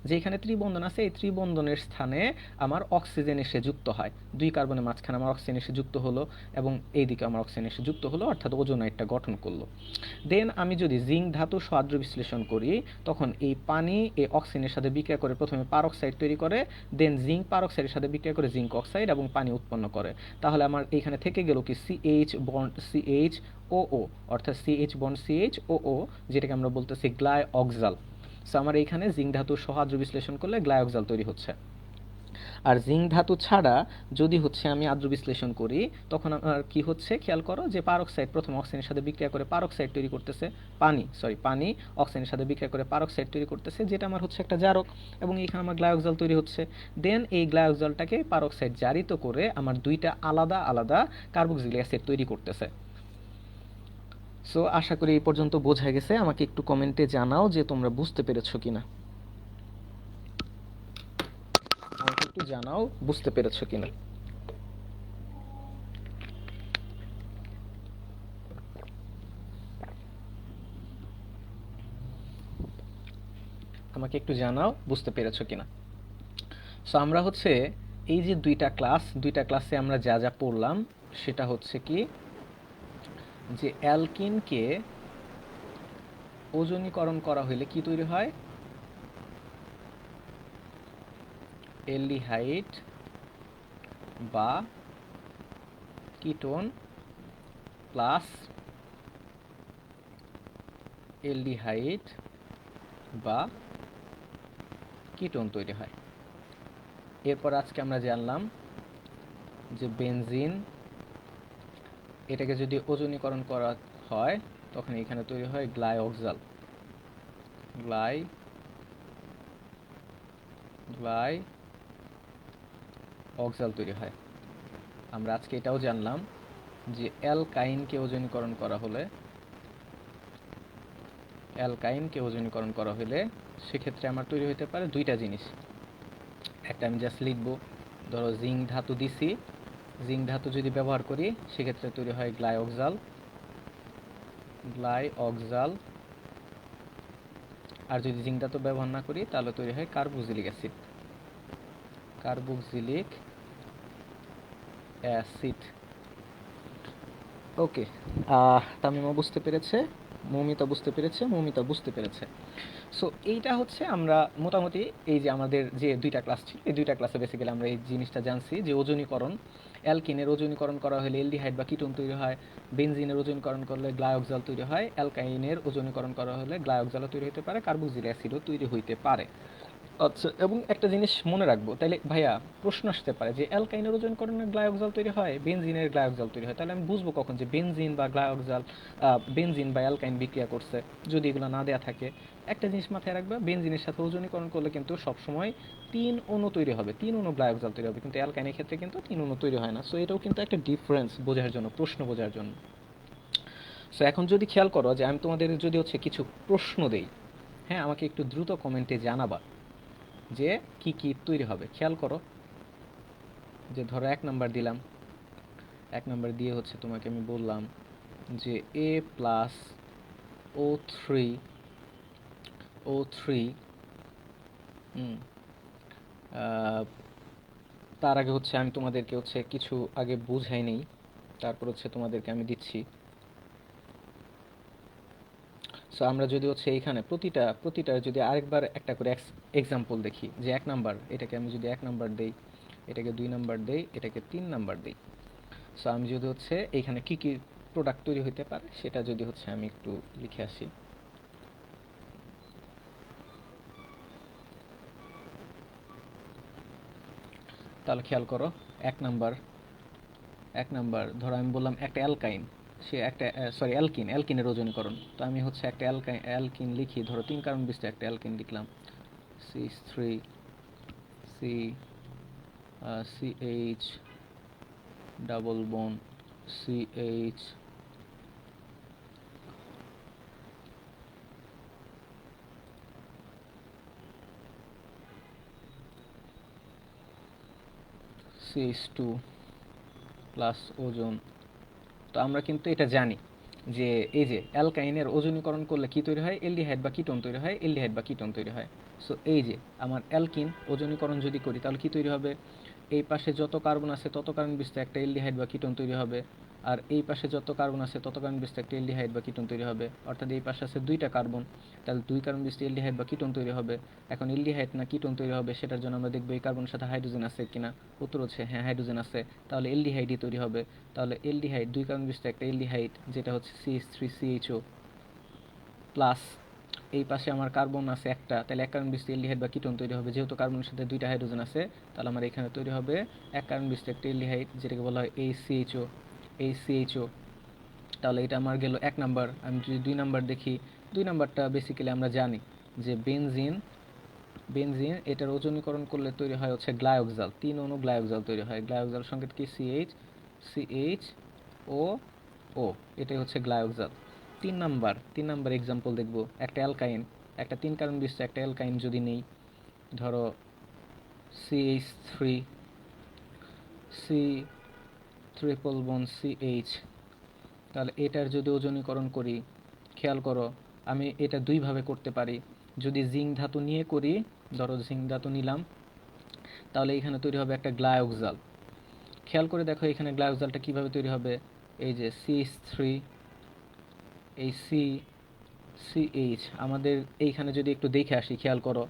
যে এখানে ত্রিবন্ধন আছে, এই ত্রিবন্ধনের স্থানে আমার অক্সিজেন এসে যুক্ত হয়, 2 কার্বনের মাঝখানে আমার অক্সিজেন এসে যুক্ত হলো এবং এইদিকে আমার অক্সিজেন এসে যুক্ত হলো, অর্থাৎ ওজোনাইডটা গঠন করলো। দেন আমি যদি জিঙ্ক ধাতু সআদ্র বিশ্লেষণ করি, তখন এই পানি এই অক্সিজেনের সাথে বিক্রিয়া করে প্রথমে পারক্সাইড তৈরি করে, দেন জিঙ্ক পারক্সাইডের সাথে বিক্রিয়া করে জিঙ্ক অক্সাইড এবং পানি উৎপন্ন করে। তাহলে আমার এইখানে থেকে গেল কি সিএইচ বন্ড সিএইচ ও ও, অর্থাৎ সিএইচ বন্ড সিএইচ ও ও, যেটাকে আমরা বলতেছি গ্লাইঅক্সাল। সো আমার এইখানে জিঙ্ক ধাতু সহাদ্র বিশ্লেষণ করলে গ্লাইঅক্সাল তৈরি হচ্ছে। আর জিঙ্ক ধাতু ছাড়া যদি হচ্ছে আমি আদ্র বিশ্লেষণ করি, তখন আমার কি হচ্ছে খেয়াল করো, যে পারক্সাইড প্রথম অক্সিজেনের সাথে বিক্রিয়া করে পারক্সাইড তৈরি করতেছে, পানি অক্সিজেনের সাথে বিক্রিয়া করে পারক্সাইড তৈরি করতেছে, যেটা আমার হচ্ছে একটা জারক, এবং এখানে আমার গ্লাইঅক্সাল তৈরি হচ্ছে। দেন এই গ্লাইঅক্সালটাকে পারক্সাইড জারিত করে আমার দুইটা আলাদা আলাদা কার্বক্সিলিক অ্যাসিড তৈরি করতেছে। সো আশা করি এই পর্যন্ত বোঝা গেছে। আমাকে একটু কমেন্টে জানাও যে তোমরা বুঝতে পেরেছো কিনা, আমাকে একটু জানাও বুঝতে পেরেছো কিনা। আমাকে একটু জানাও বুঝতে পেরেছো কিনা। সো আমরা হচ্ছে এই যে দুইটা ক্লাসে আমরা যা যা পড়লাম, সেটা হচ্ছে কি, যে অ্যালকিনকে ওজনীকরণ করা হলে কি তৈরি হয়, অ্যালডিহাইড বা কিটোন প্লাস অ্যালডিহাইড বা কিটোন তৈরি হয়। এরপর আজকে আমরা জানলাম যে বেনজিন, এটাকে যদি ওজনীকরণ করা হয় তখন এখানে তৈরি হয় গ্লাইঅক্সাল তৈরি হয়। আমরা আজকে এটাও জানলাম যে অ্যালকাইনকে ওজনীকরণ করা হলে সেক্ষেত্রে আমার তৈরি হতে পারে দুইটা জিনিস। একটা আমি জাস্ট লিখবো, ধরো জিঙ্ক ধাতু দিছি, জিঙ্ক ধাতু যদি ব্যবহার করি সেক্ষেত্রে তৈরি হয় গ্লাইঅক্সাল, আর যদি জিঙ্ক ধাতু ব্যবহার না করি তাহলে তৈরি হয় কার্বক্সিলিক অ্যাসিড। ওকে, তামিমা বুঝতে পেরেছে, মৌমিতা বুঝতে পেরেছে। সো এইটা হচ্ছে আমরা মোটামুটি এই যে আমাদের যে দুইটা ক্লাস ছিল, এই দুইটা ক্লাসে বেসিক্যালি আমরা এই জিনিসটা জানছি যে ওজনীকরণ, অ্যালকিনের ওজনীকরণ করা হলে অ্যালডিহাইড বা কিটোন তৈরি হয়, বেনজিনের ওজনীকরণ করলে গ্লাইঅক্সাল তৈরি হয়, অ্যালকাইনের ওজনীকরণ করা হলে গ্লাইঅক্সালও তৈরি হতে পারে, কার্বক্সিলিক অ্যাসিডও তৈরি হইতে পারে। আচ্ছা, এবং একটা জিনিস মনে রাখবো, তাহলে ভাইয়া প্রশ্ন আসতে পারে যে অ্যালকাইনের ওজনীকরণে গ্লাইঅক্সাল তৈরি হয়, বেনজিনের গ্লাইঅক্সাল তৈরি হয়, তাহলে আমি বুঝবো কখন যে বেনজিন বা অ্যালকাইন বিক্রিয়া করছে, যদি এগুলো না দেয়া থাকে। একটা জিনিস মাথায় রাখবে, বেনজিনের সাথে ওজনীকরণ করলে কিন্তু সবসময় 3 অণু তৈরি হবে, 3 অণু গ্লাইঅক্সাল তৈরি হবে, কিন্তু অ্যালকাইনের ক্ষেত্রে কিন্তু 3 অণু তৈরি হয় না। সো এটাও কিন্তু একটা ডিফারেন্স বোঝার জন্য, প্রশ্ন বোঝার জন্য। সো এখন যদি খেয়াল করো যে আমি তোমাদের যদি হচ্ছে কিছু প্রশ্ন দেই, হ্যাঁ, আমাকে একটু দ্রুত কমেন্টে জানাবা যে কি কি তৈরি হবে। খেয়াল করো, যে ধরো 1 নাম্বার দিলাম, 1 নাম্বার দিয়ে হচ্ছে তোমাকে আমি বললাম যে A প্লাস O3 তার আগে হচ্ছে আমি তোমাদেরকে হচ্ছে কিছু আগে বুঝাই নেই, তারপর হচ্ছে তোমাদেরকে আমি দিচ্ছি। সো আমরা যদি হচ্ছে এইখানে প্রতিটা যদি আরেকবার একটা করে এক্সাম্পল দেখি, যে 1 নাম্বার, এটাকে আমি যদি 1 নাম্বার দেই, এটাকে 2 নাম্বার দেই, এটাকে 3 নাম্বার দেই। সো আমি যদি হচ্ছে এইখানে কি কি প্রোডাক্ট তৈরি হতে পারে সেটা যদি হচ্ছে আমি একটু লিখে আসি। তাহলে খেয়াল করো, 1 নাম্বার ধরো আমি বললাম একটা অ্যালকাইন, সে একটা অ্যালকিনের ওজনীকরণ। তো আমি হচ্ছে একটা অ্যালকিন লিখি, ধরো 3 কার্বন বিশিষ্ট একটা অ্যালকিন লিখলাম, CH double bond CH, CH2 plus ওজন। তো আমরা কিন্তু এটা জানি যে এই যে অ্যালকাইনের ওজনীকরণ করলে কি তৈরি হয়, অ্যালডিহাইড বা কিটোন তৈরি হয়। সো এই যে আমার অ্যালকিন ওজনীকরণ যদি করি তাহলে কি তৈরি হবে, এই পাশে যত কার্বন আছে তত কার্বন বিশিষ্ট একটা অ্যালডিহাইড বা কিটোন তৈরি হবে, আর এই পাশে যত কার্বন আছে তত কার্বন বিশিষ্ট একটা অ্যালডিহাইড বা কিটোন তৈরি হবে। অর্থাৎ এই পাশে আছে দুইটা কার্বন, তাহলে দুই কার্বন বিশিষ্ট অ্যালডিহাইড বা কিটোন তৈরি হবে। এখন অ্যালডিহাইড না কিটোন তৈরি হবে সেটার জন্য আমরা দেখবো এই কার্বনের সাথে হাইড্রোজেন আছে কিনা। উত্তর হচ্ছে হ্যাঁ, হাইড্রোজেন আছে, তাহলে অ্যালডিহাইডই তৈরি হবে। তাহলে অ্যালডিহাইড দুই কার্বন বিশিষ্ট একটা অ্যালডিহাইড যেটা হচ্ছে CH3CHO প্লাস এই পাশে আমার কার্বন আছে একটা, তাহলে এক কার্বন বিশিষ্ট অ্যালডিহাইড বা কিটোন তৈরি হবে। যেহেতু কার্বনের সাথে দুইটা হাইড্রোজেন আছে, তাহলে আমার এখানে তৈরি হবে এক কার্বন বিশিষ্ট একটা অ্যালডিহাইড যেটাকে বলা হয় HCHO। তাহলে এটা আমার গেল 1 নাম্বার। আমি যদি 2 নাম্বার দেখি, 2 নাম্বারটা বেসিক্যালি আমরা জানি যে বেনজিন এটার ওজনীকরণ করলে তৈরি হয় হচ্ছে গ্লাইওক্সাল, 3 অণু গ্লাইওক্সাল তৈরি হয়। গ্লাইওক্সাল সংকেত কি? CH, CHO, এটাই হচ্ছে গ্লাইওক্সাল। 3 নাম্বার এক্সাম্পল দেখব, একটা অ্যালকাইন, একটা 3 কার্বন বিশিষ্ট একটা অ্যালকাইন যদি নেই, ধরো CH3 C triple bond CH, তাহলে এটার যদি ওজনীকরণ করি, খেয়াল করো আমি এটা দুইভাবে করতে পারি। যদি জিঙ্ক ধাতু নিয়ে করি, ধরো জিঙ্ক ধাতু নিলাম, তাহলে এখানে তৈরি হবে একটা গ্লাইওক্সাল। খেয়াল করে দেখো এখানে গ্লাইওক্সালটা কিভাবে তৈরি হবে। এই যে CH3 এই CH, আমাদের এইখানে যদি একটু দেখে আসি, খেয়াল করো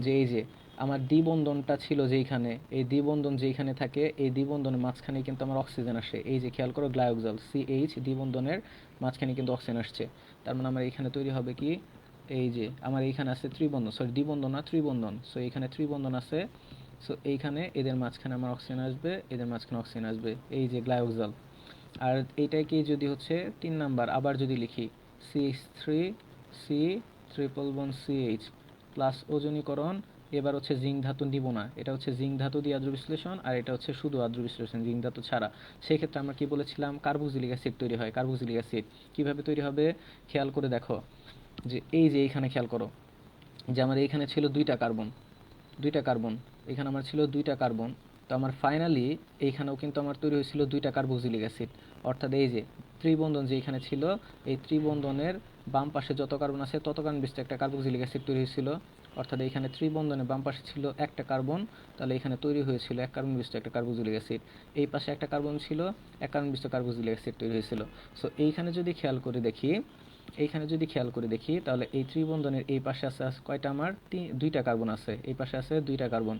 যে এই যে আমার দ্বিবন্ধনটা ছিল যেইখানে, এই দ্বিবন্ধন যেইখানে থাকে এই দ্বিবন্ধনের মাঝখানে কিন্তু আমার অক্সিজেন আসে। এই যে খেয়াল করো গ্লাইওক্সাল CH দ্বিবন্ধনের মাঝখানে কিন্তু অক্সিজেন আসছে। তার মানে আমার এখানে তৈরি হবে কি, এই যে আমার এইখানে আছে ত্রিবন্ধন, সরি দ্বিবন্ধন না ত্রিবন্ধন, সো এখানে ত্রিবন্ধন আছে। সো এইখানে এদের মাঝখানে আমার অক্সিজেন আসবে, এদের মাঝখানে অক্সিজেন আসবে, এই যে গ্লাইওক্সাল। আর এইটাকে যদি হচ্ছে 3 নাম্বার আবার যদি লিখি, CH3 C triple bond CH plus ওজনীকরণ, এবার হচ্ছে জিঙ্ক ধাতু নিব না, এটা হচ্ছে জিঙ্ক ধাতু দিয়ে আদ্র বিশ্লেষণ, আর এটা হচ্ছে শুধু আদ্র বিশ্লেষণ জিঙ্ক ধাতু ছাড়া। সেই ক্ষেত্রে আমরা কি বলেছিলাম, কার্বক্সিলিক অ্যাসিড তৈরি হয়। কার্বক্সিলিক অ্যাসিড কিভাবে তৈরি হবে খেয়াল করে দেখো, যে এই যে এইখানে খেয়াল করো যে আমার এইখানে ছিল দুইটা কার্বন, এখানে আমার ছিল দুইটা কার্বন, তো আমার ফাইনালি এইখানেও কিন্তু আমার তৈরি হয়েছিল দুইটা কার্বক্সিলিক অ্যাসিড। অর্থাৎ এই যে ত্রিবন্ধন যে এখানে ছিল, এই ত্রিবন্ধনের বাম পাশে যত কার্বন আছে তত কার্বন বিশিষ্ট একটা কার্বক্সিলিক অ্যাসিড তৈরি হয়েছিল। অর্থাৎ এইখানে ত্রিবন্ধনের বাম পাশে ছিল একটা কার্বন, তাহলে এখানে তৈরি হয়েছিল এক কার্বন বিশিষ্ট একটা কার্বক্সিলিক অ্যাসিড। এই পাশে একটা কার্বন ছিল, এক কার্বন বিশিষ্ট কার্বক্সিলিক অ্যাসিড তৈরি হয়েছিল। সো এইখানে যদি খেয়াল করে দেখি তাহলে এই ত্রিবন্ধনের এই পাশে আছে কয়টা, আমার দুইটা কার্বন আছে, এই পাশে আছে দুইটা কার্বন।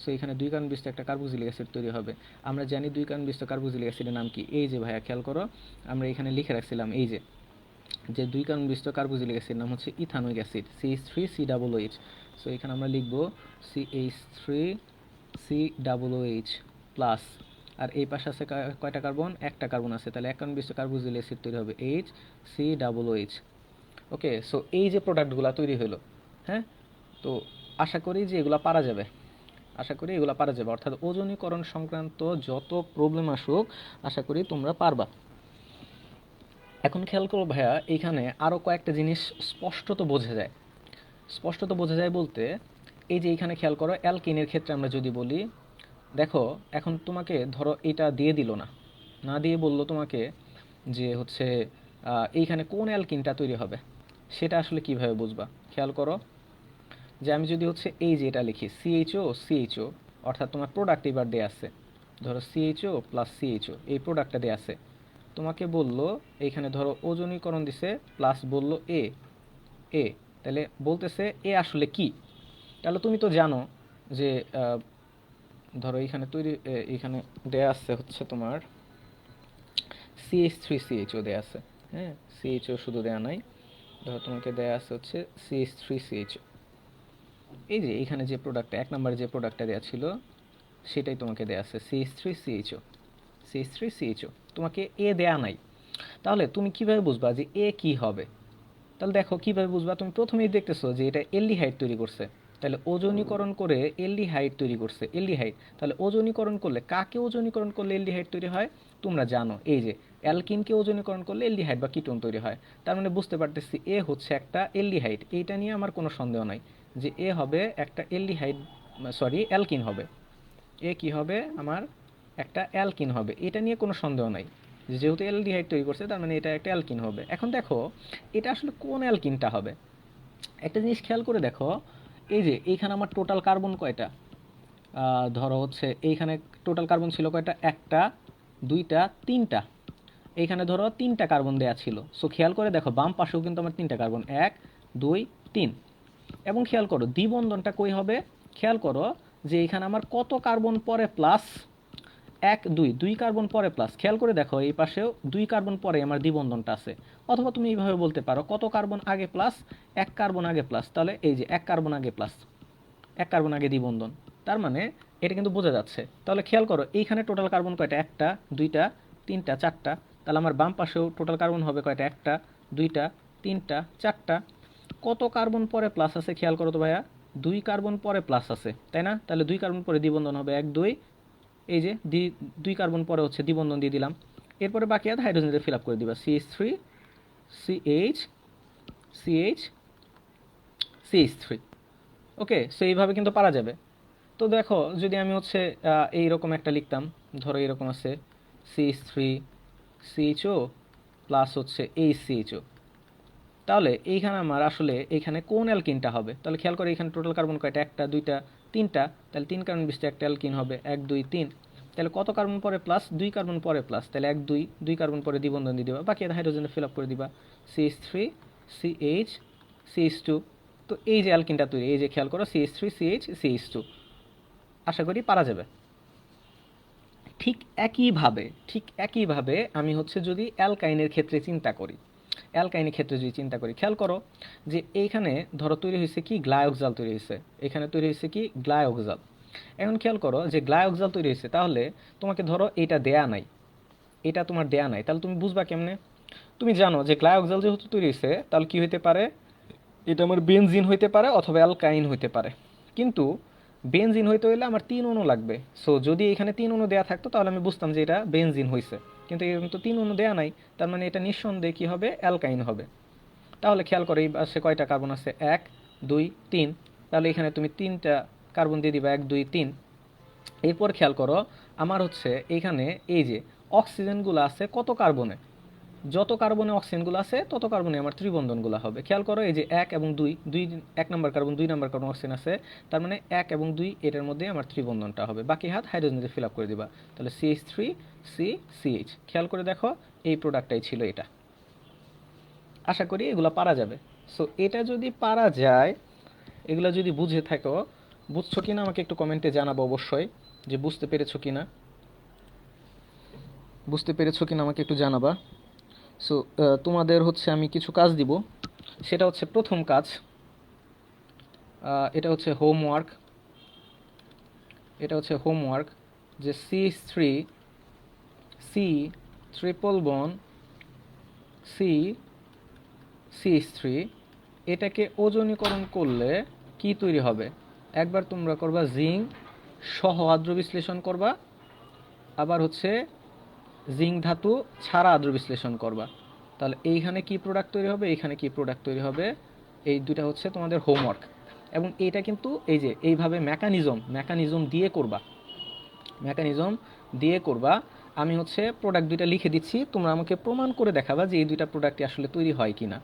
সো এখানে 2 কার্বন বিশিষ্ট একটা কার্বক্সিলিক অ্যাসিড তৈরি হবে। আমরা জানি 2 কার্বন বিশিষ্ট কার্বক্সিলিক অ্যাসিডের নাম কি, এই যে ভাইয়া খেয়াল করো আমরা এখানে লিখে রাখছিলাম, এই যে 2 কার্বন বিশিষ্ট কার্বক্সিলিক অ্যাসিড নাম হচ্ছে ইথানোয়িক অ্যাসিড CH3COOH। সো এখানে আমরা লিখব CH3COOH প্লাস, আর এই পাশে আছে কয়টা কার্বন, একটা কার্বন আছে, তাহলে 1 কার্বন বিশিষ্ট কার্বক্সিলিক অ্যাসিড তৈরি হবে HCOOH। ওকে, সো এই যে প্রোডাক্টগুলো তৈরি হলো, হ্যাঁ, তো আশা করি যে এগুলো পারা যাবে, অর্থাৎ ওজনীকরণ সংক্রান্ত যত প্রবলেম আসুক আশা করি তোমরা পারবা। এখন খেয়াল করো ভাইয়া, এইখানে আরও কয়েকটা জিনিস স্পষ্টত বোঝা যায় বলতে, এই যে এইখানে খেয়াল করো অ্যালকিনের ক্ষেত্রে আমরা যদি বলি, দেখো এখন তোমাকে ধরো এটা দিয়ে দিল না দিয়ে বললো তোমাকে যে হচ্ছে এইখানে কোন অ্যালকিনটা তৈরি হবে, সেটা আসলে কিভাবে বুঝবা। খেয়াল করো যে আমি যদি হচ্ছে এই যে এটা লিখি CHO, অর্থাৎ তোমার প্রোডাক্ট এবার দেয়া আছে, ধরো CHO প্লাস CHO এই প্রোডাক্টটা দেয়া আছে, তোমাকে বললো এইখানে ধরো ওজনীকরণ দিছে প্লাস বললো এ, তাহলে বলতেছে এ আসলে কি। তাহলে তুমি তো জানো যে ধরো এইখানে দেয়া আছে হচ্ছে তোমার CH3CHO দেয়া আছে, হ্যাঁ, CHO শুধু দেয়া নাই, ধরো তোমাকে দেয়া আছে হচ্ছে CH3CHO। এই যে এখানে যে প্রোডাক্টটা 1 নম্বরে যে প্রোডাক্টটা দেওয়া ছিল সেটাই তোমাকে দেওয়া আছে CH3CHO। তোমাকে এ দেয়া নাই, তাহলে তুমি কিভাবে বুঝবা যে এ কি হবে। তাহলে দেখো কিভাবে বুঝবা, তুমি প্রথমেই দেখতেছো যে এটা অ্যালডিহাইড তৈরি করছে, তাহলে ওজনীকরণ করে অ্যালডিহাইড তৈরি করছে, তাহলে ওজনীকরণ করলে কাকে ওজনীকরণ করলে অ্যালডিহাইড তৈরি হয় তোমরা জানো, এই যে অ্যালকিনকে ওজনীকরণ করলে অ্যালডিহাইড বা কিটোন তৈরি হয়। তার মানে বুঝতে পারতেছি এ হচ্ছে একটা অ্যালডিহাইড, এইটা নিয়ে আমার কোনো সন্দেহ নাই যে এ হবে একটা অ্যালকিন হবে। এ কি হবে, আমার একটা অ্যালকিন হবে, এটা নিয়ে কোনো সন্দেহ নাই। যেহেতু অ্যালডিহাইড তৈরি করছে তার মানে এটা একটা অ্যালকিন হবে। এখন দেখো এটা আসলে কোন অ্যালকিনটা হবে, একটা জিনিস খেয়াল করে দেখো, এই যে এইখানে আমার টোটাল কার্বন কয়টা, ধরো হচ্ছে এইখানে টোটাল কার্বন ছিল কয়টা, একটা, দুইটা, তিনটা। এইখানে ধরো তিনটা কার্বন দেয়া ছিল। সো খেয়াল করে দেখো বাম পাশেও কিন্তু আমার তিনটা কার্বন, এক, দুই, তিন। এবং খেয়াল করো দ্বিবন্ধনটা কই হবে, খেয়াল করো যে এখানে আমার কত কার্বন পরে প্লাস, এক, দুই, দুই কার্বন পরে প্লাস। খেয়াল করে দেখো এই পাশেও দুই কার্বন পরে আমার দ্বিবন্ধনটা আছে। অথবা তুমি এইভাবে বলতে পারো কত কার্বন আগে প্লাস, এক কার্বন আগে প্লাস। তাহলে এই যে এক কার্বন আগে প্লাস, এক কার্বন আগে দ্বিবন্ধন। তার মানে এটা কিন্তু বোঝা যাচ্ছে। তাহলে খেয়াল করো এইখানে টোটাল কার্বন কয়টা, একটা, দুইটা, তিনটা, চারটা। তাহলে আমার বাম পাশেও টোটাল কার্বন হবে কয়টা, একটা, দুইটা, তিনটা, চারটা। কত কার্বন পরে প্লাস আছে খেয়াল করো তো ভাইয়া, দুই কার্বন পরে প্লাস আছে, তাই না? তাহলে দুই কার্বন পরে দ্বিবন্ধন হবে, এক, দুই। এই যে দুই কার্বন পরে হচ্ছে দ্বিবন্ধন দিয়ে দিলাম। এরপরে বাকি আছে হাইড্রোজেন দিয়ে ফিল আপ করে দিবা, CH3, CH, CH, CH3। ওকে, সো এইভাবে কিন্তু পারা যাবে। তো দেখো যদি আমি হচ্ছে এইরকম একটা লিখতাম, ধরো এরকম আছে CH3CHO প্লাস হচ্ছে HCHO। তাহলে এইখানে আমার আসলে এইখানে কোন অ্যালকিনটা হবে? তাহলে খেয়াল করে এখানে টোটাল কার্বন কয়টা, একটা, দুইটা, তিনটা। তাহলে তিন কার্বন বিশিষ্ট একটা অ্যালকিন হবে, এক, দুই, তিন। তাহলে কত কার্বন পরে প্লাস, দুই কার্বন পরে প্লাস। তাহলে এক, দুই, দুই কার্বন পরে দ্বিবন্ধন দিয়ে দিবা, বাকি হাইড্রোজেনে ফিল আপ করে দিবা, CH3, CH, CH2। তো এই যে অ্যালকিনটা তৈরি, এই যে খেয়াল করো CH3, CH, CH2। আশা করি পারা যাবে। ঠিক একইভাবে আমি হচ্ছে যদি অ্যালকাইনের ক্ষেত্রে চিন্তা করি, অ্যালকাইনের ক্ষেত্রে যদি চিন্তা করি, খেয়াল করো যে এইখানে ধরো তৈরি হয়েছে কি, গ্লাইওক্সাল তৈরি হয়েছে, এখানে তৈরি হয়েছে কি, গ্লাইওক্সাল। এখন খেয়াল করো যে গ্লাইওক্সাল তৈরি হয়েছে, তাহলে তোমাকে ধরো এটা দেয়া নাই, এটা তোমার দেয়া নাই, তাহলে তুমি বুঝবা কেমনে? তুমি জানো যে গ্লাইওক্সাল যেহেতু তৈরি হয়েছে, তাহলে কি হইতে পারে, এটা আমার বেনজিন হইতে পারে অথবা অ্যালকাইন হইতে পারে। কিন্তু বেনজিন হইতে হইলে আমার তিন অণু লাগবে। সো যদি এখানে তিন অণু দেয়া থাকতো তাহলে আমি বুঝতাম যে এটা বেনজিন হয়েছে। কিন্তু এরকম তো তিন অণু দেয়া নাই, তার মানে এটা নিঃসন্দেহে কী হবে, অ্যালকাইন হবে। তাহলে খেয়াল করো এই পাশে কয়টা কার্বন আছে, এক, দুই, তিন। তাহলে এখানে তুমি তিনটা কার্বন দিয়ে দিবা, এক, দুই, তিন। এরপর খেয়াল করো আমার হচ্ছে এইখানে এই যে অক্সিজেনগুলো আছে কত কার্বনে, যত কার্বনে অক্সিজেনগুলো আছে তত কার্বনে আমার ত্রিবন্ধনগুলো হবে। খেয়াল করো এই যে এক এবং দুই, দুই, এক নম্বর কার্বন, দুই নম্বর কার্বন অক্সিজেন আছে, তার মানে এক এবং দুই এটার মধ্যে আমার ত্রিবন্ধনটা হবে। বাকি হাত হাইড্রোজেন দিয়ে ফিল আপ করে দিবা। তাহলে CH3, CH। খেয়াল করে দেখো এই প্রোডাক্টটাই ছিল এটা। আশা করি এগুলো পারা যাবে। সো এটা যদি পারা যায়, এগুলো যদি বুঝে থাকো, বুঝছো কিনা আমাকে একটু কমেন্টে জানাবো অবশ্যই, যে বুঝতে পেরেছো কিনা, বুঝতে পেরেছো কিনা আমাকে একটু জানাবা। সো তোমাদের হচ্ছে আমি কিছু কাজ দিব। সেটা হচ্ছে প্রথম কাজ, এটা হচ্ছে হোমওয়ার্ক, এটা হচ্ছে হোমওয়ার্ক যে CH3, সি ট্রিপল বন, সি, CH3, এটাকে ওজনীকরণ করলে কি তৈরি হবে? একবার তোমরা করবা জিঙ্ক সহ আদ্র বিশ্লেষণ করবা, আবার হচ্ছে জিঙ্ক ধাতু ছাড়া আদ্র বিশ্লেষণ করবা। তাহলে এইখানে কি প্রোডাক্ট তৈরি হবে, এইখানে কি প্রোডাক্ট তৈরি হবে, এই দুটা হচ্ছে তোমাদের হোমওয়ার্ক। এবং এইটা কিন্তু এই যে এইভাবে মেকানিজম দিয়ে করবা, মেকানিজম দিয়ে করবা। আমি হচ্ছে প্রোডাক্ট দুইটা লিখে দিচ্ছি, তোমরা আমাকে প্রমাণ করে দেখাবা যে এই দুইটা প্রোডাক্টই আসলে তৈরি হয় কিনা।